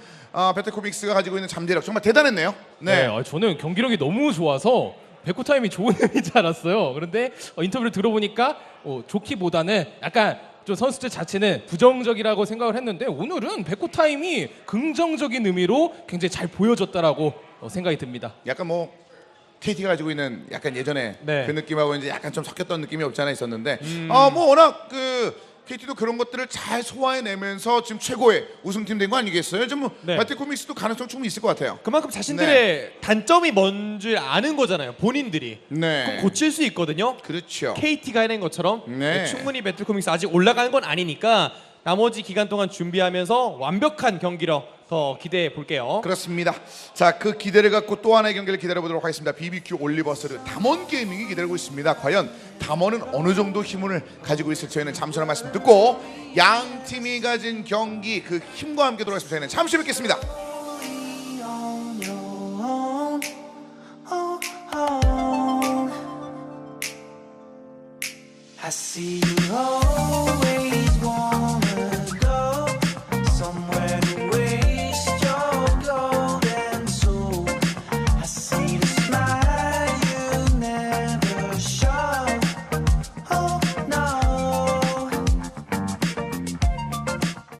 배틀코믹스가 가지고 있는 잠재력 정말 대단했네요. 네. 저는 경기력이 너무 좋아서 백호 타임이 좋은 의미지 않았어요. 그런데 인터뷰를 들어보니까 좋기보다는 약간 좀 선수들 자체는 부정적이라고 생각을 했는데 오늘은 백호 타임이 긍정적인 의미로 굉장히 잘 보여줬다라고 생각이 듭니다. 약간 KT가 가지고 있는 약간 예전에 네. 그 느낌하고 이제 약간 좀 섞였던 느낌이 없지 않아 있었는데 워낙 KT도 그런 것들을 잘 소화해내면서 지금 최고의 우승팀 된 거 아니겠어요? 좀 네. 배틀코믹스도 가능성 충분히 있을 것 같아요. 그만큼 자신들의 단점이 뭔지 아는 거잖아요. 본인들이. 네. 그럼 고칠 수 있거든요. 그렇죠. KT가 해낸 것처럼 네. 충분히 배틀코믹스 아직 올라가는 건 아니니까 나머지 기간 동안 준비하면서 완벽한 경기력 더 기대해 볼게요. 그렇습니다. 자, 그 기대를 갖고 또 하나의 경기를 기다려보도록 하겠습니다. BBQ 올리버스를 담원 게이밍이 기다리고 있습니다. 과연 담원은 어느 정도 힘을 가지고 있을지 저희는 잠시 후 말씀 듣고 양 팀이 가진 경기 그 힘과 함께 돌아가서 저희는 잠시 후에 뵙겠습니다. I see you all